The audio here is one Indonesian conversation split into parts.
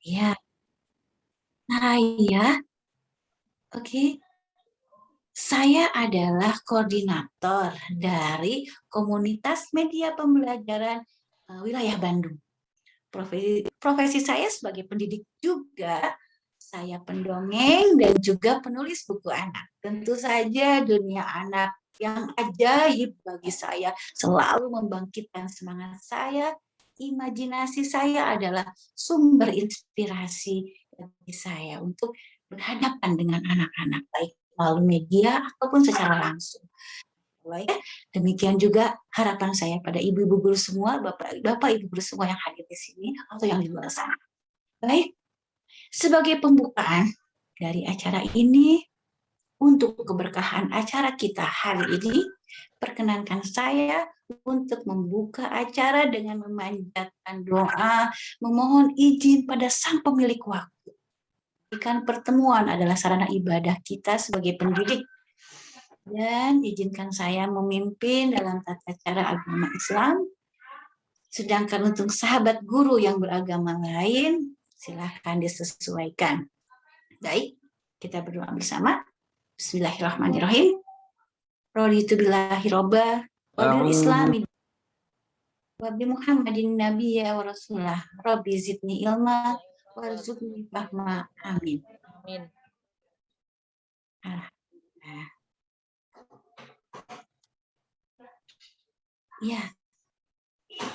Ya, saya, oke, saya adalah koordinator dari komunitas media pembelajaran wilayah Bandung. Profesi saya sebagai pendidik juga, saya pendongeng dan juga penulis buku anak. Tentu saja dunia anak yang ajaib bagi saya, selalu membangkitkan semangat saya. Imajinasi saya adalah sumber inspirasi bagi saya untuk berhadapan dengan anak-anak, baik melalui media ataupun secara langsung. Baik, demikian juga harapan saya pada ibu-ibu guru semua, bapak ibu guru semua yang hadir di sini atau yang di luar sana. Baik, sebagai pembukaan dari acara ini, untuk keberkahan acara kita hari ini, perkenankan saya untuk membuka acara dengan memanjatkan doa, memohon izin pada Sang Pemilik Waktu. Jika pertemuan adalah sarana ibadah kita sebagai pendidik, dan izinkan saya memimpin dalam tata cara agama Islam. Sedangkan untuk sahabat guru yang beragama lain, silahkan disesuaikan. Baik, kita berdoa bersama. Bismillahirrahmanirrahim. Raditu billahi robba wa bil islami wa bi Muhammadin nabiyya wa rasulah. Rabbi zidni ilma warzuqni fahma. Amin. Amin. Ya.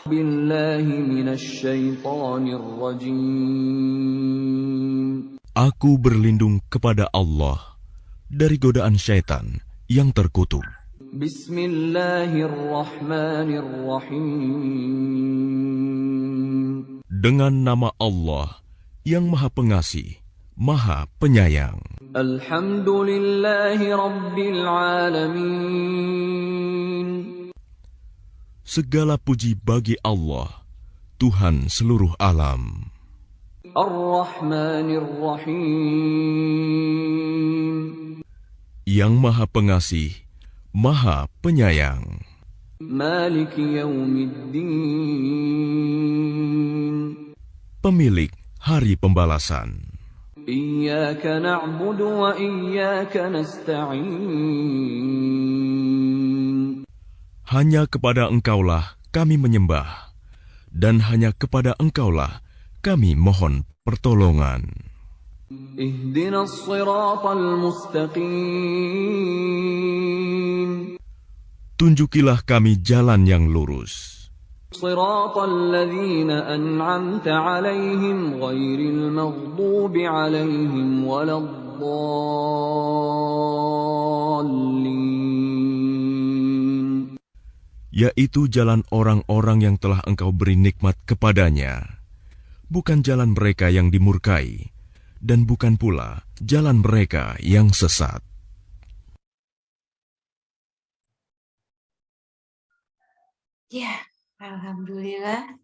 Billahi minasyaitonir rajim. Aku berlindung kepada Allah dari godaan syaitan yang terkutuk. Bismillahirrahmanirrahim. Dengan nama Allah yang Maha Pengasih, Maha Penyayang. Alhamdulillahi Rabbil Alamin. Segala puji bagi Allah, Tuhan seluruh alam. Ar-Rahmanir Rahim. Yang Maha Pengasih, Maha Penyayang. Maliki Yaumiddin. Pemilik Hari Pembalasan. Iyyaka na'budu wa iyyaka nasta'in. Hanya kepada Engkaulah kami menyembah, dan hanya kepada Engkaulah kami mohon pertolongan. Ihdinas siratal mustaqim. Tunjukilah kami jalan yang lurus. Siratal ladzina an'amta 'alaihim ghairil maghdubi 'alaihim waladdallin. Yaitu jalan orang-orang yang telah Engkau beri nikmat kepadanya, bukan jalan mereka yang dimurkai, dan bukan pula jalan mereka yang sesat. Ya, alhamdulillah.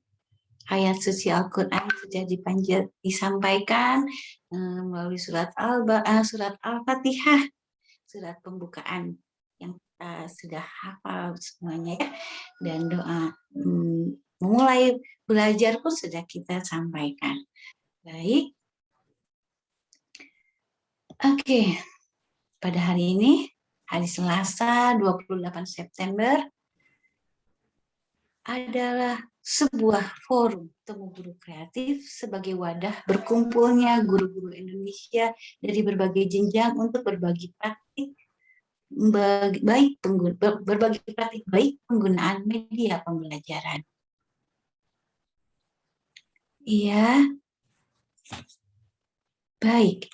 Ayat suci Al-Quran sudah disampaikan melalui surat Al-Fatihah, surat pembukaan yang kita sudah hafal semuanya ya. Dan doa memulai belajar pun sudah kita sampaikan. Baik. Oke. Pada hari ini, hari Selasa 28 September, adalah sebuah forum temu guru kreatif sebagai wadah berkumpulnya guru-guru Indonesia dari berbagai jenjang untuk berbagi praktik baik penggunaan media pembelajaran. Iya. Baik.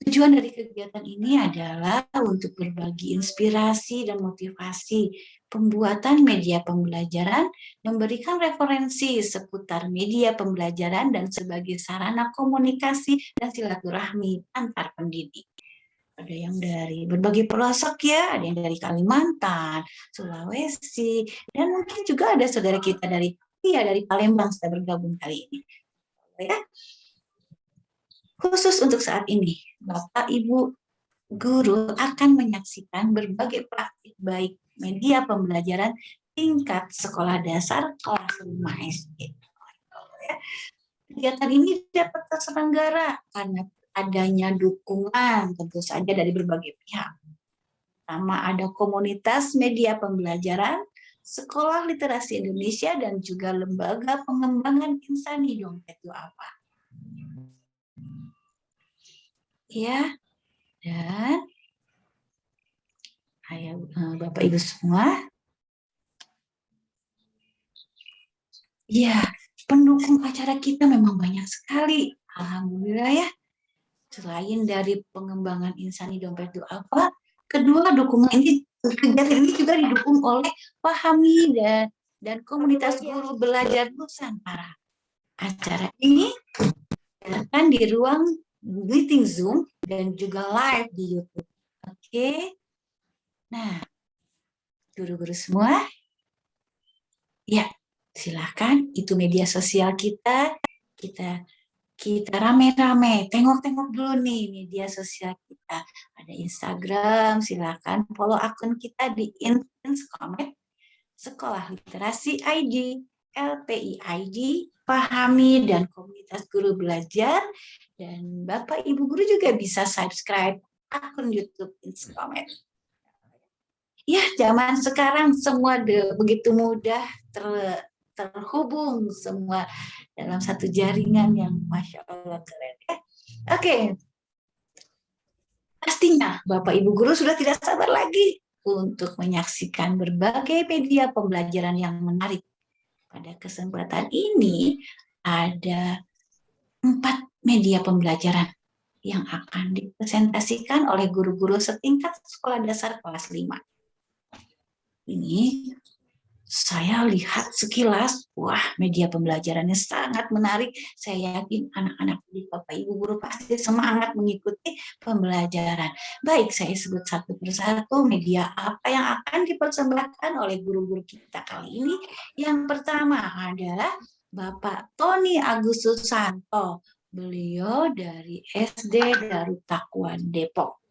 Tujuan dari kegiatan ini adalah untuk berbagi inspirasi dan motivasi pembuatan media pembelajaran, memberikan referensi seputar media pembelajaran dan sebagai sarana komunikasi dan silaturahmi antar pendidik. Ada yang dari berbagai pelosok ya, ada yang dari Kalimantan, Sulawesi, dan mungkin juga ada saudara kita dari Palembang sudah bergabung kali ini. Ya. Khusus untuk saat ini, Bapak Ibu guru akan menyaksikan berbagai praktik baik media pembelajaran tingkat sekolah dasar kelas 5 SD. Kegiatan ini dapat terselenggara karena adanya dukungan tentu saja dari berbagai pihak. Pertama, ada komunitas media pembelajaran, Sekolah Literasi Indonesia, dan juga Lembaga Pengembangan Insani Dompet Itu Apa. Ya, dan ayo Bapak Ibu semua. Ya, pendukung acara kita memang banyak sekali. Alhamdulillah ya. Selain dari pengembangan Insani Dompet Itu Apa, kedua dukungan ini, kegiatan ini juga didukung oleh Pahami dan komunitas guru belajar Nusantara. Acara ini akan di ruang meeting Zoom dan juga live di YouTube. Oke. Nah, guru-guru semua, ya silakan. Itu media sosial kita. Kita rame-rame, tengok-tengok dulu nih media sosial kita. Ada Instagram, silakan follow akun kita di Inscomet, Sekolah Literasi ID, LPI ID, Pahami, dan komunitas guru belajar. Dan Bapak Ibu guru juga bisa subscribe akun YouTube Inscomet. Ya, zaman sekarang semua begitu mudah terhubung semua dalam satu jaringan yang Masya Allah keren ya. Oke. Pastinya Bapak Ibu guru sudah tidak sabar lagi untuk menyaksikan berbagai media pembelajaran yang menarik. Pada kesempatan ini ada 4 media pembelajaran yang akan dipresentasikan oleh guru-guru setingkat sekolah dasar kelas 5. Ini saya lihat sekilas, wah media pembelajarannya sangat menarik. Saya yakin anak-anak di Bapak Ibu guru pasti semangat mengikuti pembelajaran. Baik, saya sebut satu persatu media apa yang akan dipersembahkan oleh guru-guru kita kali ini. Yang pertama adalah Bapak Tony Agus Susanto. Beliau dari SD Darut Taqwa Depok.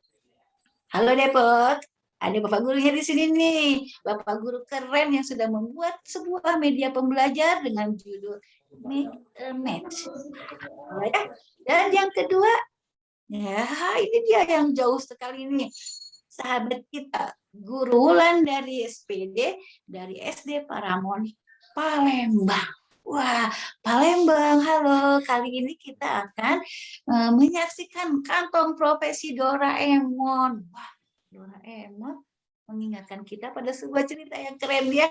Halo Depok. Ada Bapak gurunya di sini nih, Bapak guru keren yang sudah membuat sebuah media pembelajar dengan judul Make a Match. Ya. Dan yang kedua, ya ini dia yang jauh sekali ini, sahabat kita, Guru Wulan dari SPD, dari SD Paramon, Palembang. Wah, Palembang, halo. Kali ini kita akan menyaksikan kantong profesi Doraemon. Wah, Doraemon mengingatkan kita pada sebuah cerita yang keren ya.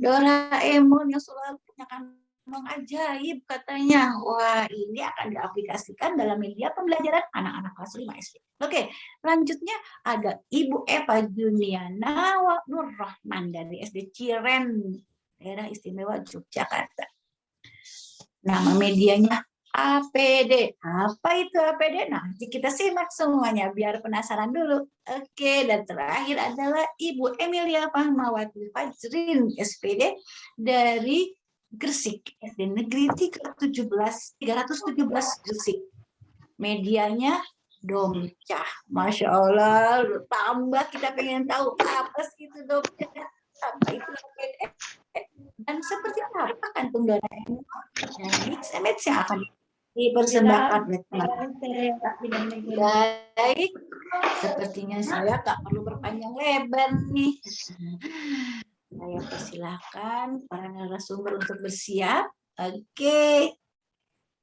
Doraemon yang selalu punya kantong ajaib katanya. Wah, ini akan diaplikasikan dalam media pembelajaran anak-anak kelas 5 SD. Oke, lanjutnya ada Ibu Eva Juniana Nur Rahman dari SD Ciren, Daerah Istimewa Yogyakarta. Nama medianya APD. Apa itu APD? Nanti kita simak semuanya biar penasaran dulu. Oke, dan terakhir adalah Ibu Emilia Fahmawati Fajrin SPD dari Gresik, SD Negeri 317 Gresik. Medianya Domcah. Masya Allah, tambah kita pengen tahu apa sih itu Domcah, apa itu APD, dan seperti apa kantung Doraemon dan mix and match yang akan dipersembahkan oleh teman-teman. Baik, sepertinya saya tak perlu berpanjang lebar nih. Saya persilahkan para narasumber untuk bersiap. Oke,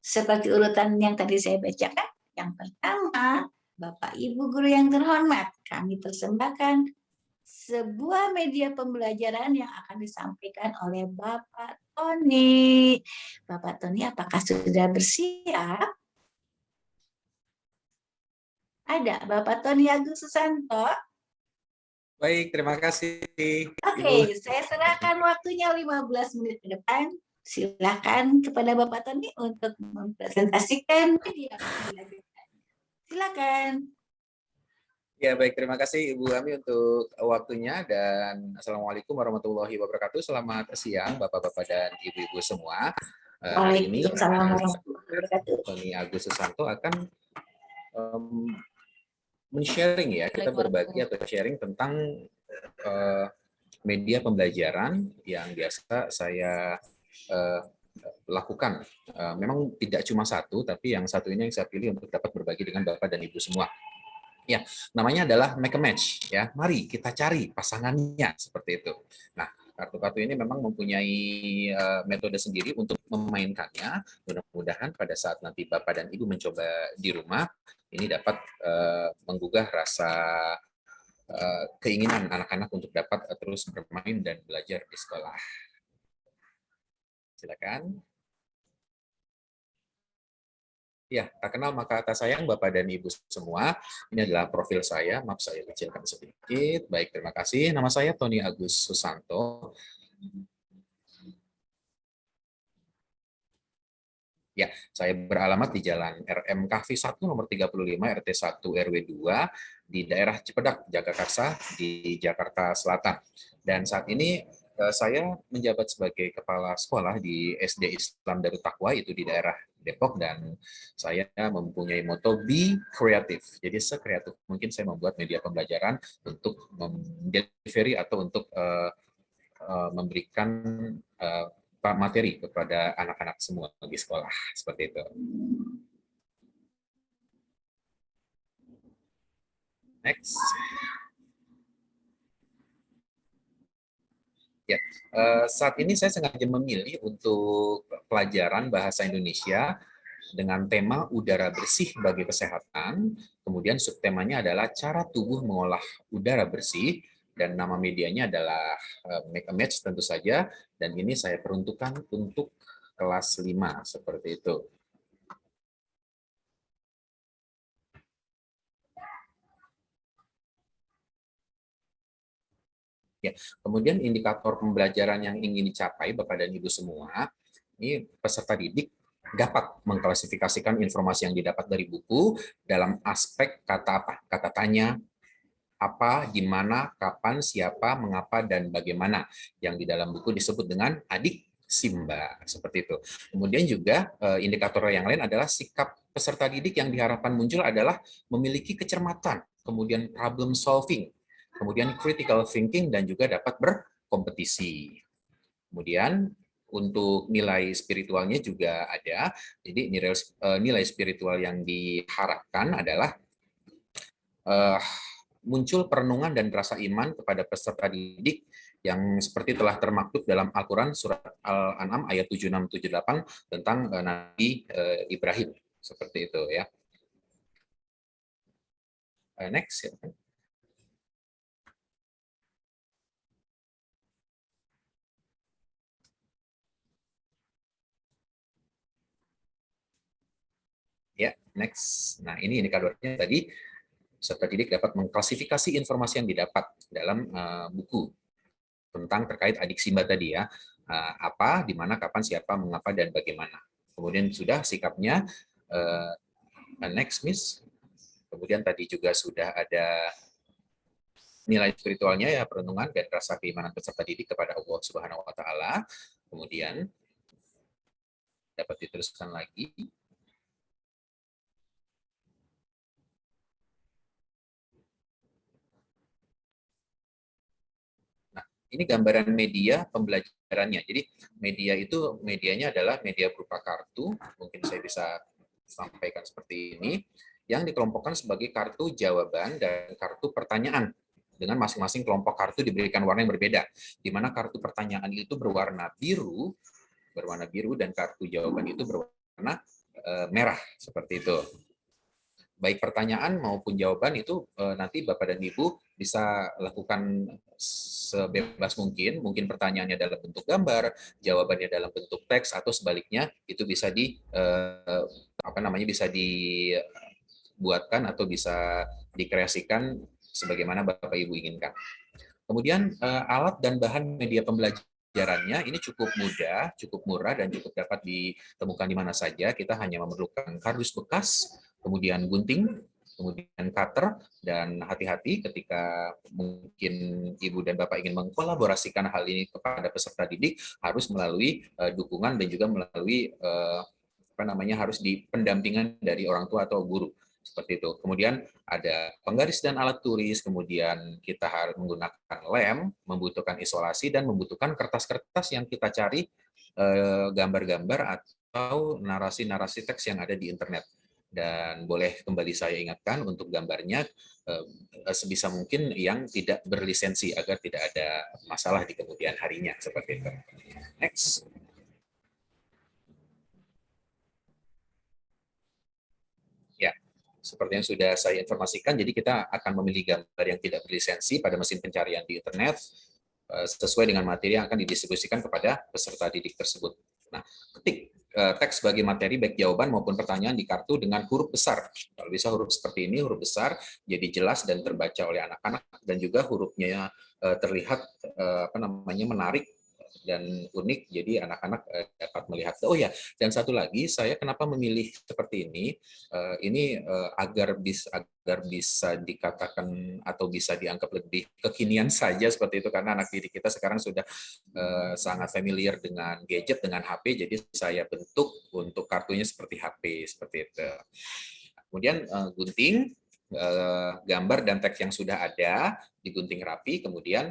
seperti urutan yang tadi saya bacakan. Yang pertama, Bapak Ibu guru yang terhormat, kami persembahkan sebuah media pembelajaran yang akan disampaikan oleh Bapak Tony. Bapak Tony, apakah sudah bersiap? Ada Bapak Tony Agus Susanto. Baik, terima kasih. Oke, saya serahkan waktunya 15 menit ke depan. Silakan kepada Bapak Tony untuk mempresentasikan media pembelajaran. Silakan. Ya, baik. Terima kasih Ibu Ami untuk waktunya dan Assalamualaikum warahmatullahi wabarakatuh. Selamat siang Bapak-Bapak dan Ibu-Ibu semua. Hari ini Tony Agus Susanto akan men-sharing ya, kita berbagi atau sharing tentang media pembelajaran yang biasa saya lakukan. Memang tidak cuma satu, tapi yang satu ini yang saya pilih untuk dapat berbagi dengan Bapak dan Ibu semua. Ya, namanya adalah make a match. Ya, mari kita cari pasangannya seperti itu. Nah, kartu-kartu ini memang mempunyai metode sendiri untuk memainkannya. Mudah-mudahan pada saat nanti Bapak dan Ibu mencoba di rumah, ini dapat menggugah rasa keinginan anak-anak untuk dapat terus bermain dan belajar di sekolah. Silakan. Ya, tak kenal maka tak sayang Bapak dan Ibu semua. Ini adalah profil saya, maaf saya kecilkan sedikit. Baik, terima kasih. Nama saya Tony Agus Susanto. Ya, saya beralamat di Jalan RM Kahfi 1 nomor 35 RT 1 RW 2 di daerah Cipedak, Jagakarsa di Jakarta Selatan. Dan saat ini saya menjabat sebagai kepala sekolah di SD Islam Darut Taqwa itu di daerah Depok, dan saya mempunyai moto be creative. Jadi sekreatif mungkin saya membuat media pembelajaran untuk mendelivery atau untuk memberikan materi kepada anak-anak semua di sekolah seperti itu. Next. Ya, saat ini saya sengaja memilih untuk pelajaran bahasa Indonesia dengan tema udara bersih bagi kesehatan. Kemudian subtemanya adalah cara tubuh mengolah udara bersih, dan nama medianya adalah Make a Match tentu saja. Dan ini saya peruntukkan untuk kelas 5 seperti itu. Ya, kemudian indikator pembelajaran yang ingin dicapai Bapak dan Ibu semua, ini peserta didik dapat mengklasifikasikan informasi yang didapat dari buku dalam aspek kata apa? Kata tanya, apa, di mana, kapan, siapa, mengapa, dan bagaimana. Yang di dalam buku disebut dengan adik Simba, seperti itu. Kemudian juga indikator yang lain adalah sikap peserta didik yang diharapkan muncul adalah memiliki kecermatan, kemudian problem solving, kemudian critical thinking, dan juga dapat berkompetisi. Kemudian untuk nilai spiritualnya juga ada. Jadi nilai spiritual yang diharapkan adalah muncul perenungan dan rasa iman kepada peserta didik yang seperti telah termaktub dalam Al-Quran surat Al-An'am ayat 7678 tentang Nabi Ibrahim. Seperti itu ya. Next. Ya, next. Nah, ini indikatornya tadi, peserta didik dapat mengklasifikasi informasi yang didapat dalam buku tentang terkait adik Simba tadi ya. Apa, di mana, kapan, siapa, mengapa, dan bagaimana. Kemudian sudah sikapnya, next Miss. Kemudian tadi juga sudah ada nilai spiritualnya ya, perenungan dan rasa keimanan peserta didik kepada Allah Subhanahu wa taala. Kemudian dapat diteruskan lagi. Ini gambaran media pembelajarannya. Jadi medianya adalah media berupa kartu, mungkin saya bisa sampaikan seperti ini, yang dikelompokkan sebagai kartu jawaban dan kartu pertanyaan. Dengan masing-masing kelompok kartu diberikan warna yang berbeda, di mana kartu pertanyaan itu berwarna biru, dan kartu jawaban itu berwarna merah, seperti itu. Baik pertanyaan maupun jawaban itu nanti Bapak dan Ibu bisa lakukan sebebas mungkin pertanyaannya dalam bentuk gambar, jawabannya dalam bentuk teks, atau sebaliknya itu bisa bisa dibuatkan atau bisa dikreasikan sebagaimana Bapak Ibu inginkan. Kemudian alat dan bahan media pembelajarannya ini cukup mudah, cukup murah, dan cukup dapat ditemukan di mana saja. Kita hanya memerlukan kardus bekas, kemudian gunting, kemudian cutter, dan hati-hati ketika mungkin Ibu dan Bapak ingin mengkolaborasikan hal ini kepada peserta didik, harus melalui dukungan dan juga melalui harus di pendampingan dari orang tua atau guru. Seperti itu. Kemudian ada penggaris dan alat tulis, kemudian kita harus menggunakan lem, membutuhkan isolasi, dan membutuhkan kertas-kertas yang kita cari gambar-gambar atau narasi-narasi teks yang ada di internet. Dan boleh kembali saya ingatkan untuk gambarnya sebisa mungkin yang tidak berlisensi agar tidak ada masalah di kemudian harinya, seperti itu. Next. Ya, seperti yang sudah saya informasikan, jadi kita akan memilih gambar yang tidak berlisensi pada mesin pencarian di internet sesuai dengan materi yang akan didistribusikan kepada peserta didik tersebut. Nah, ketik teks sebagai materi baik jawaban maupun pertanyaan di kartu dengan huruf besar. Kalau bisa huruf seperti ini, huruf besar, jadi jelas dan terbaca oleh anak-anak, dan juga hurufnya terlihat menarik dan unik, jadi anak-anak dapat melihat. Oh ya, dan satu lagi, saya kenapa memilih seperti ini? Ini agar bisa dikatakan atau bisa dianggap lebih kekinian saja seperti itu, karena anak didik kita sekarang sudah sangat familiar dengan gadget, dengan HP, jadi saya bentuk untuk kartunya seperti HP, seperti itu. Kemudian gunting gambar dan teks yang sudah ada, digunting rapi, kemudian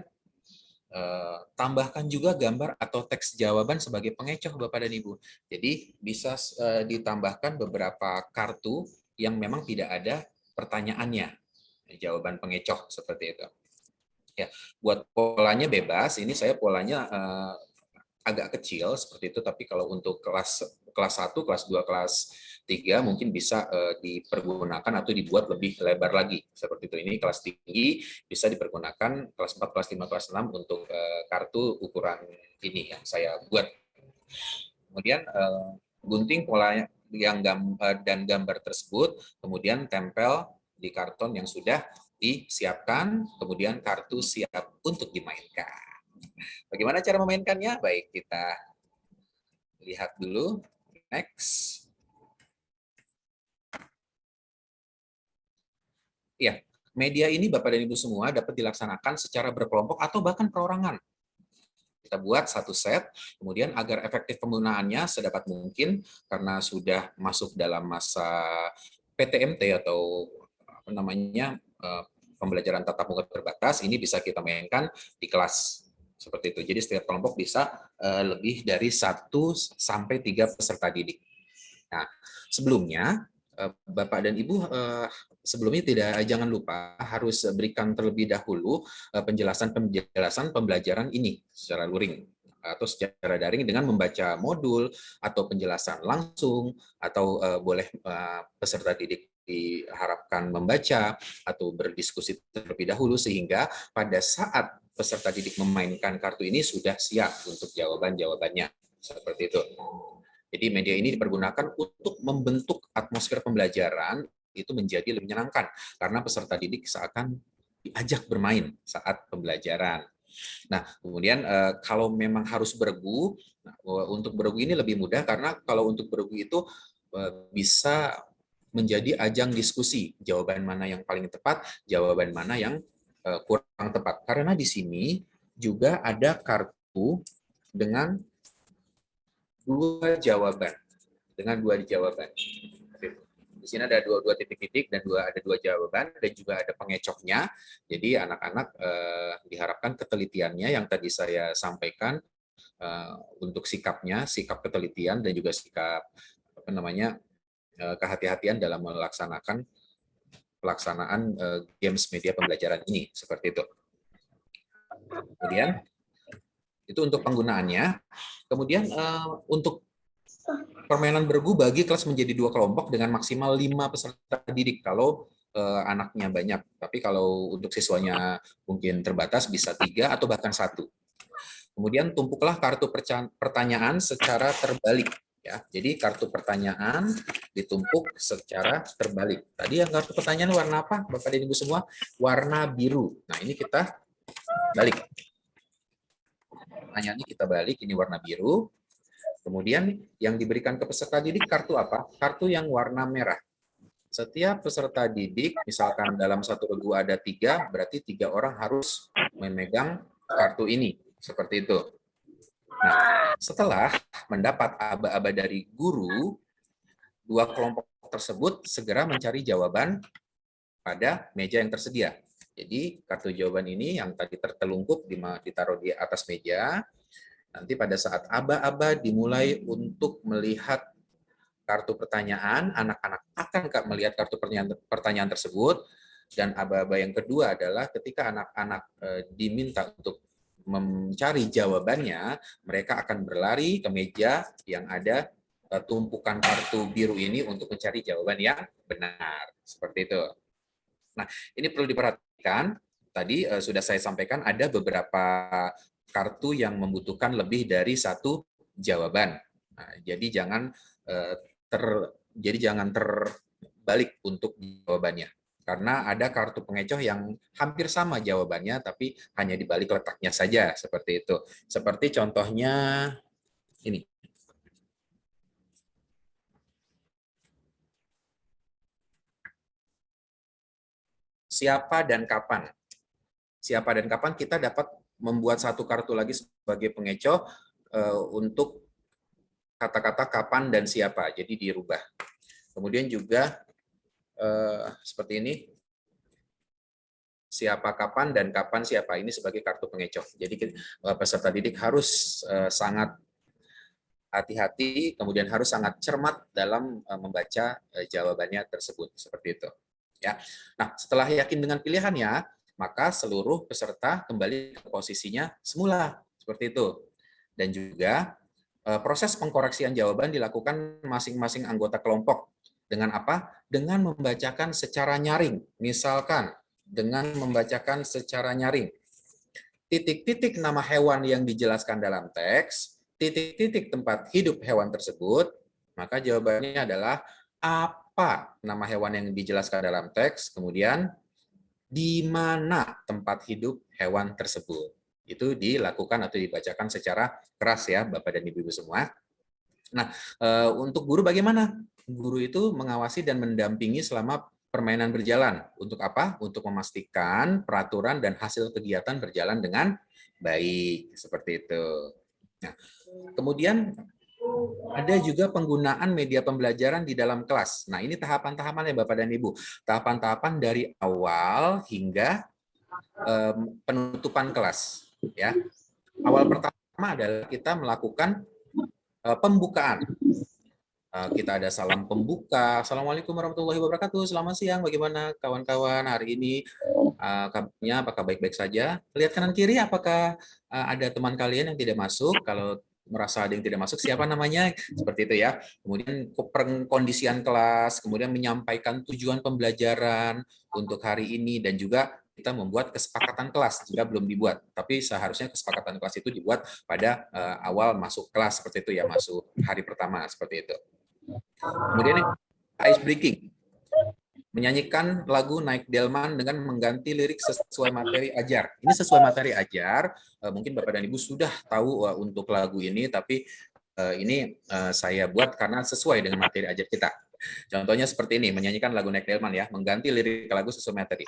tambahkan juga gambar atau teks jawaban sebagai pengecoh Bapak dan Ibu. Jadi bisa ditambahkan beberapa kartu yang memang tidak ada pertanyaannya, jawaban pengecoh seperti itu. Ya, buat polanya bebas. Ini saya polanya agak kecil seperti itu, tapi kalau untuk kelas 1, kelas 2, kelas 3 mungkin bisa dipergunakan atau dibuat lebih lebar lagi seperti itu. Ini kelas tinggi bisa dipergunakan kelas 4, kelas 5, kelas 6 untuk kartu ukuran ini yang saya buat. Kemudian gunting pola yang dan gambar tersebut, kemudian tempel di karton yang sudah disiapkan, kemudian kartu siap untuk dimainkan. Bagaimana cara memainkannya? Baik, kita lihat dulu. Next. Ya, media ini Bapak dan Ibu semua dapat dilaksanakan secara berkelompok atau bahkan perorangan. Kita buat satu set, kemudian agar efektif penggunaannya sedapat mungkin, karena sudah masuk dalam masa PTMT atau pembelajaran tatap muka terbatas, ini bisa kita mainkan di kelas. Seperti itu. Jadi setiap kelompok bisa lebih dari 1 sampai 3 peserta didik. Nah, sebelumnya Bapak dan Ibu sebelumnya jangan lupa harus berikan terlebih dahulu penjelasan pembelajaran ini secara luring atau secara daring dengan membaca modul atau penjelasan langsung, atau boleh peserta didik diharapkan membaca atau berdiskusi terlebih dahulu, sehingga pada saat peserta didik memainkan kartu ini sudah siap untuk jawaban-jawabannya. Seperti itu. Jadi media ini dipergunakan untuk membentuk atmosfer pembelajaran itu menjadi lebih menyenangkan, karena peserta didik seakan diajak bermain saat pembelajaran. Nah, kemudian kalau memang harus beregu, untuk beregu ini lebih mudah, karena kalau untuk beregu itu bisa menjadi ajang diskusi, jawaban mana yang paling tepat, jawaban mana yang kurang tepat. Karena di sini juga ada kartu dengan 2 jawaban. Di sini ada dua titik-titik dan ada 2 jawaban, dan juga ada pengecohnya. Jadi anak-anak diharapkan ketelitiannya yang tadi saya sampaikan untuk sikap ketelitian, dan juga sikap kehati-hatian dalam pelaksanaan games media pembelajaran ini, seperti itu. Kemudian itu untuk penggunaannya. Kemudian untuk permainan bergu bagi kelas menjadi 2 kelompok dengan maksimal 5 peserta didik kalau anaknya banyak. Tapi kalau untuk siswanya mungkin terbatas, bisa 3 atau bahkan 1. Kemudian tumpuklah kartu pertanyaan secara terbalik. Ya, jadi kartu pertanyaan ditumpuk secara terbalik. Tadi yang kartu pertanyaan warna apa, Bapak dan Ibu semua? Warna biru. Nah, ini kita balik. Pertanyaannya kita balik, ini warna biru. Kemudian yang diberikan ke peserta didik kartu apa? Kartu yang warna merah. Setiap peserta didik, misalkan dalam satu regu ada 3, berarti 3 orang harus memegang kartu ini. Seperti itu. Nah, setelah mendapat aba-aba dari guru, 2 kelompok tersebut segera mencari jawaban pada meja yang tersedia. Jadi kartu jawaban ini yang tadi tertelungkup ditaruh di atas meja, Nanti pada saat aba-aba dimulai untuk melihat kartu pertanyaan, anak-anak akan melihat kartu pertanyaan tersebut. Dan aba-aba yang kedua adalah ketika anak-anak diminta untuk mencari jawabannya, mereka akan berlari ke meja yang ada tumpukan kartu biru ini untuk mencari jawaban yang benar. Seperti itu. Nah, ini perlu diperhatikan. Tadi sudah saya sampaikan ada beberapa kartu yang membutuhkan lebih dari satu jawaban. Nah, jadi jangan terbalik untuk jawabannya. Karena ada kartu pengecoh yang hampir sama jawabannya, tapi hanya dibalik letaknya saja, seperti itu. Seperti contohnya ini. Siapa dan kapan? Siapa dan kapan kita dapat membuat satu kartu lagi sebagai pengecoh untuk kata-kata kapan dan siapa. Jadi dirubah. Kemudian juga seperti ini. Siapa kapan dan kapan siapa, ini sebagai kartu pengecoh. Jadi peserta didik harus sangat hati-hati, kemudian harus sangat cermat dalam membaca jawabannya tersebut, seperti itu. Ya. Nah, setelah yakin dengan pilihannya, maka seluruh peserta kembali ke posisinya semula, seperti itu. Dan juga proses pengkoreksian jawaban dilakukan masing-masing anggota kelompok. Dengan apa? Dengan membacakan secara nyaring. Misalkan, dengan membacakan secara nyaring. Titik-titik nama hewan yang dijelaskan dalam teks, titik-titik tempat hidup hewan tersebut, maka jawabannya adalah apa nama hewan yang dijelaskan dalam teks, kemudian di mana tempat hidup hewan tersebut. Itu dilakukan atau dibacakan secara keras ya, Bapak dan Ibu semua. Nah, untuk guru bagaimana? Guru itu mengawasi dan mendampingi selama permainan berjalan. Untuk apa? Untuk memastikan peraturan dan hasil kegiatan berjalan dengan baik. Seperti itu. Nah, kemudian ada juga penggunaan media pembelajaran di dalam kelas. Nah, ini tahapan-tahapannya Bapak dan Ibu. Tahapan-tahapan dari awal hingga penutupan kelas. Ya. Awal pertama adalah kita melakukan pembukaan. Kita ada salam pembuka. Assalamualaikum warahmatullahi wabarakatuh. Selamat siang. Bagaimana kawan-kawan hari ini? Kabarnya apakah baik-baik saja? Lihat kanan kiri apakah ada teman kalian yang tidak masuk? Kalau merasa ada yang tidak masuk, siapa namanya? Seperti itu ya. Kemudian kondisian kelas, kemudian menyampaikan tujuan pembelajaran untuk hari ini, dan juga kita membuat kesepakatan kelas jika belum dibuat. Tapi seharusnya kesepakatan kelas itu dibuat pada awal masuk kelas, seperti itu ya, masuk hari pertama, seperti itu. Kemudian ice breaking. Menyanyikan lagu Naik Delman dengan mengganti lirik sesuai materi ajar. Ini sesuai materi ajar, mungkin Bapak dan Ibu sudah tahu untuk lagu ini, tapi ini saya buat karena sesuai dengan materi ajar kita. Contohnya seperti ini, menyanyikan lagu Naik Delman ya, mengganti lirik lagu sesuai materi.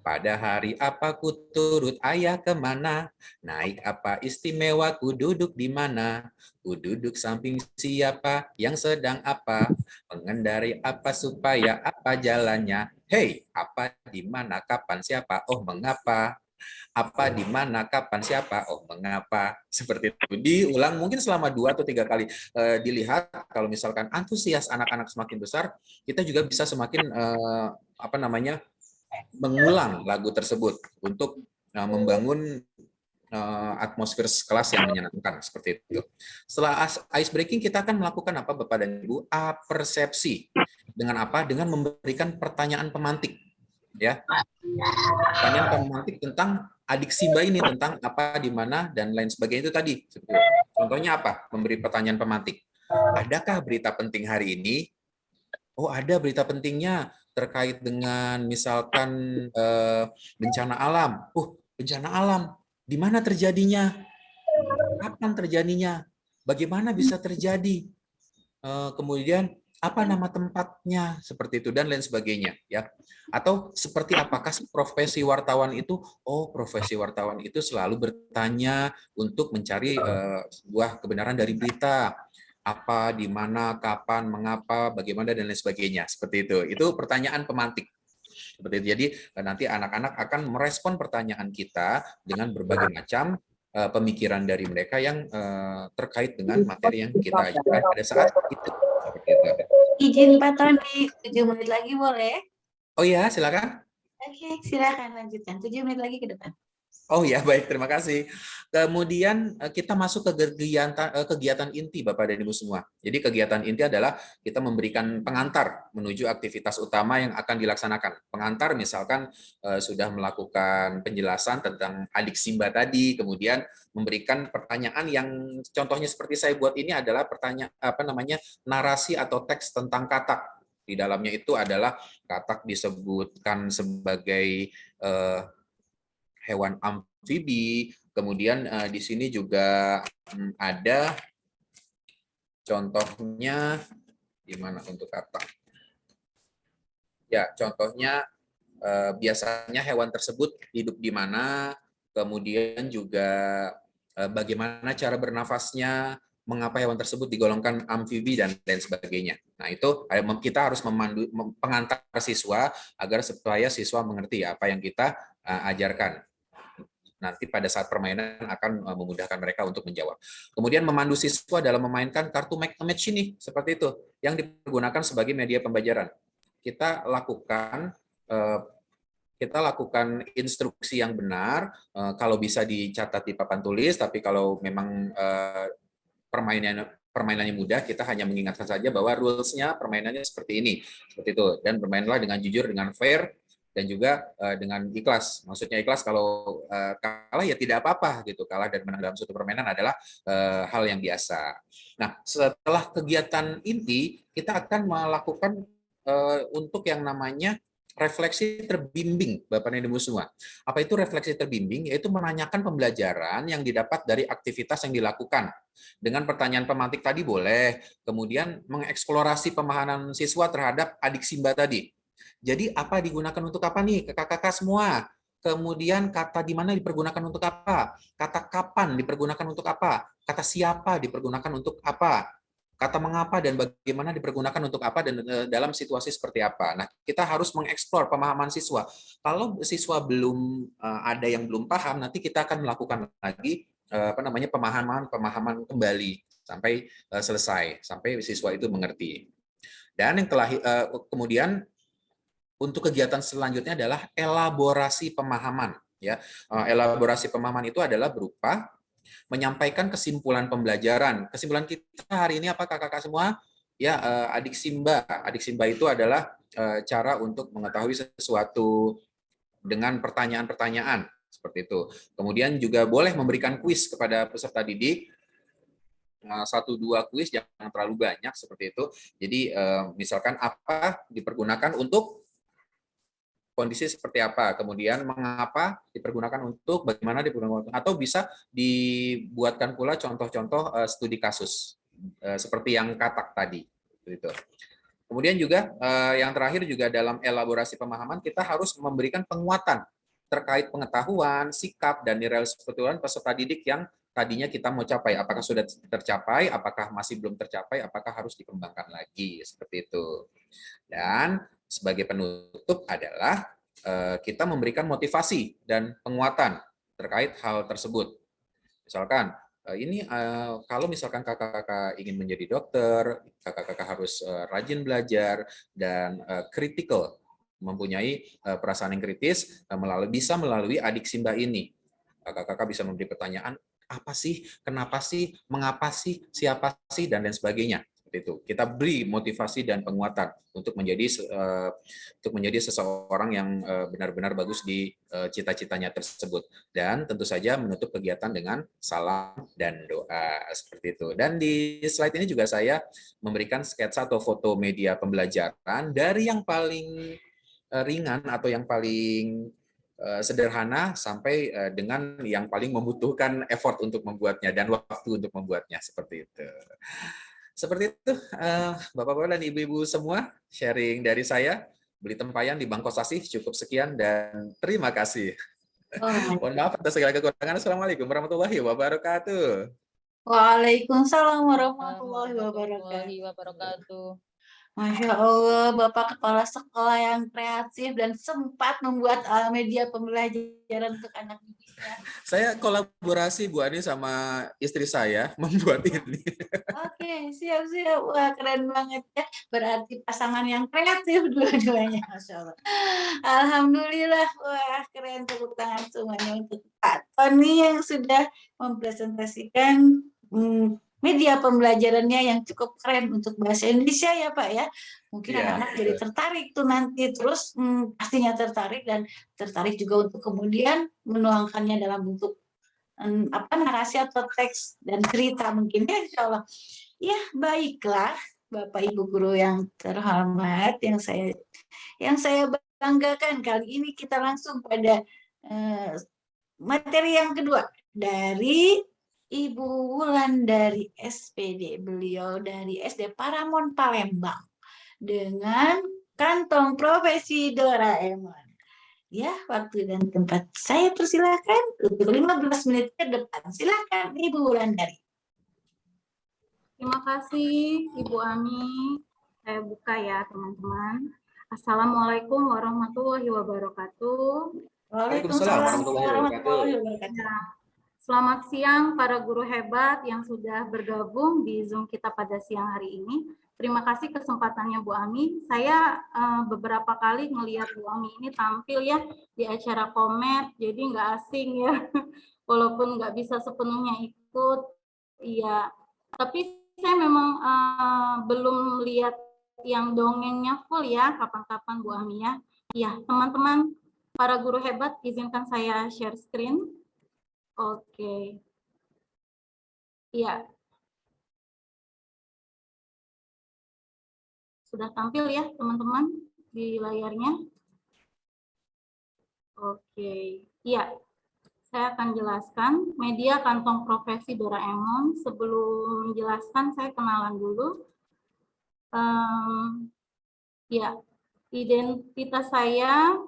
Pada hari apa ku turut ayah kemana, naik apa istimewa ku duduk di mana, ku duduk samping siapa yang sedang apa, mengendari apa supaya apa jalannya, hei apa di mana kapan siapa oh mengapa, apa di mana kapan siapa oh mengapa, seperti itu. Diulang mungkin selama 2 atau 3 kali. Dilihat kalau misalkan antusias anak-anak semakin besar, kita juga bisa semakin mengulang lagu tersebut untuk membangun atmosfer kelas yang menyenangkan, seperti itu. Setelah ice breaking, kita akan melakukan apa Bapak dan Ibu? Persepsi. Dengan apa? Dengan memberikan pertanyaan pemantik. Ya. Pertanyaan pemantik tentang adik Simba ini, tentang apa, di mana, dan lain sebagainya itu tadi. Contohnya apa? Memberi pertanyaan pemantik. Adakah berita penting hari ini? Oh, ada berita pentingnya terkait dengan misalkan bencana alam. Bencana alam. Di mana terjadinya? Kapan terjadinya? Bagaimana bisa terjadi? Kemudian apa nama tempatnya? Seperti itu dan lain sebagainya, ya. Atau seperti apakah profesi wartawan itu? Oh, profesi wartawan itu selalu bertanya untuk mencari sebuah kebenaran dari berita. Apa, di mana, kapan, mengapa, bagaimana, dan lain sebagainya. Seperti itu. Itu pertanyaan pemantik. Seperti itu. Jadi nanti anak-anak akan merespon pertanyaan kita dengan berbagai macam pemikiran dari mereka yang terkait dengan materi yang kita ajarkan pada saat itu. Seperti itu. Izin Pak Tony, 7 menit lagi boleh? Oh ya, silakan. Oke, silakan lanjutkan. 7 menit lagi ke depan. Oh ya, baik, terima kasih. Kemudian kita masuk ke kegiatan inti Bapak dan Ibu semua. Jadi kegiatan inti adalah kita memberikan pengantar menuju aktivitas utama yang akan dilaksanakan. Pengantar misalkan sudah melakukan penjelasan tentang adik Simba tadi, kemudian memberikan pertanyaan yang contohnya seperti saya buat ini adalah narasi atau teks tentang katak. Di dalamnya itu adalah katak disebutkan sebagai hewan amfibi, kemudian di sini juga ada contohnya di mana untuk katak. Ya, contohnya biasanya hewan tersebut hidup di mana, kemudian juga bagaimana cara bernafasnya, mengapa hewan tersebut digolongkan amfibi dan lain sebagainya. Nah, itu kita harus pengantar siswa agar supaya siswa mengerti apa yang kita ajarkan. Nanti pada saat permainan akan memudahkan mereka untuk menjawab. Kemudian memandu siswa dalam memainkan kartu make a match ini, seperti itu, yang dipergunakan sebagai media pembelajaran. Kita lakukan instruksi yang benar, kalau bisa dicatat di papan tulis, tapi kalau memang permainannya mudah, kita hanya mengingatkan saja bahwa rules-nya permainannya seperti ini, seperti itu, dan bermainlah dengan jujur, dengan fair, dan juga dengan ikhlas. Maksudnya ikhlas kalau kalah ya tidak apa-apa gitu. Kalah dan menang dalam suatu permainan adalah hal yang biasa. Nah, setelah kegiatan inti, kita akan melakukan untuk yang namanya refleksi terbimbing, Bapak dan Ibu semua. Apa itu refleksi terbimbing? Yaitu menanyakan pembelajaran yang didapat dari aktivitas yang dilakukan. Dengan pertanyaan pemantik tadi boleh, kemudian mengeksplorasi pemahaman siswa terhadap adik Simba tadi. Jadi apa digunakan untuk apa nih? Kakak-kakak semua. Kemudian kata di mana dipergunakan untuk apa? Kata kapan dipergunakan untuk apa? Kata siapa dipergunakan untuk apa? Kata mengapa dan bagaimana dipergunakan untuk apa dan dalam situasi seperti apa. Nah, kita harus mengeksplor pemahaman siswa. Kalau siswa belum ada yang belum paham, nanti kita akan melakukan lagi pemahaman kembali sampai selesai, sampai siswa itu mengerti. Dan yang kemudian untuk kegiatan selanjutnya adalah elaborasi pemahaman. Ya, elaborasi pemahaman itu adalah berupa menyampaikan kesimpulan pembelajaran. Kesimpulan kita hari ini apa kakak-kakak semua? Ya, adik Simba. Adik Simba itu adalah cara untuk mengetahui sesuatu dengan pertanyaan-pertanyaan seperti itu. Kemudian juga boleh memberikan kuis kepada peserta didik. 1-2 kuis, jangan terlalu banyak seperti itu. Jadi misalkan apa dipergunakan untuk kondisi seperti apa, kemudian mengapa dipergunakan untuk, bagaimana dipergunakan, atau bisa dibuatkan pula contoh-contoh studi kasus seperti yang katak tadi. Gitu. Kemudian juga yang terakhir juga dalam elaborasi pemahaman kita harus memberikan penguatan terkait pengetahuan, sikap, dan nilai kebetulan peserta didik yang tadinya kita mau capai. Apakah sudah tercapai, apakah masih belum tercapai, apakah harus dikembangkan lagi, seperti itu. Dan sebagai penutup adalah kita memberikan motivasi dan penguatan terkait hal tersebut. Misalkan, ini kalau misalkan kakak-kakak ingin menjadi dokter, kakak-kakak harus rajin belajar dan kritikal, mempunyai perasaan yang kritis, bisa melalui adik Simba ini. Kakak-kakak bisa memberi pertanyaan, apa sih, kenapa sih, mengapa sih, siapa sih, dan lain sebagainya. Itu kita beri motivasi dan penguatan untuk menjadi seseorang yang benar-benar bagus di cita-citanya tersebut. Dan tentu saja menutup kegiatan dengan salam dan doa seperti itu. Dan di slide ini juga saya memberikan sketsa atau foto media pembelajaran dari yang paling ringan atau yang paling sederhana sampai dengan yang paling membutuhkan effort untuk membuatnya dan waktu untuk membuatnya, seperti itu. Seperti itu, Bapak-Bapak dan Ibu-Ibu semua, sharing dari saya. Beli tempayan di Bangkos Asih, cukup sekian dan terima kasih. Mohon maaf atas segala kekurangan. Assalamualaikum warahmatullahi wabarakatuh. Waalaikumsalam warahmatullahi wabarakatuh. Masya Allah, Bapak kepala sekolah yang kreatif dan sempat membuat media pembelajaran untuk anak didiknya. Saya kolaborasi Bu Ani sama istri saya membuat ini. Oke, siap-siap. Wah, keren banget ya. Berarti pasangan yang kreatif dua-duanya, Masya Allah. Alhamdulillah, wah keren, tepuk tangan semuanya untuk Pak Tony yang sudah mempresentasikan media pembelajarannya yang cukup keren untuk bahasa Indonesia ya Pak ya. Mungkin Iya, anak-anak jadi tertarik tuh nanti, terus pastinya tertarik dan tertarik juga untuk kemudian menuangkannya dalam bentuk narasi atau teks dan cerita mungkin ya, insya Allah. Ya baiklah Bapak Ibu guru yang terhormat, yang saya banggakan, kali ini kita langsung pada materi yang kedua dari Ibu Wulan dari SPD, beliau dari SD Paramon Palembang dengan kantong profesi Doraemon. Ya, waktu dan tempat saya persilahkan untuk 15 menit ke depan. Silakan Ibu Wulandari. Terima kasih Ibu Ami. Saya buka ya teman-teman. Assalamualaikum warahmatullahi wabarakatuh. Waalaikumsalam warahmatullahi wabarakatuh. Selamat siang para guru hebat yang sudah bergabung di Zoom kita pada siang hari ini. Terima kasih kesempatannya Bu Ami. Saya beberapa kali ngelihat Bu Ami ini tampil ya di acara Komet, jadi nggak asing ya. Walaupun nggak bisa sepenuhnya ikut, iya. Tapi saya memang belum lihat yang dongengnya full ya, kapan-kapan Bu Ami ya. Iya, teman-teman, para guru hebat, izinkan saya share screen. Oke. Iya. Sudah tampil ya, teman-teman, di layarnya. Oke. Iya. Saya akan jelaskan media kantong profesi Doraemon. Sebelum menjelaskan, saya kenalan dulu. Ya, identitas saya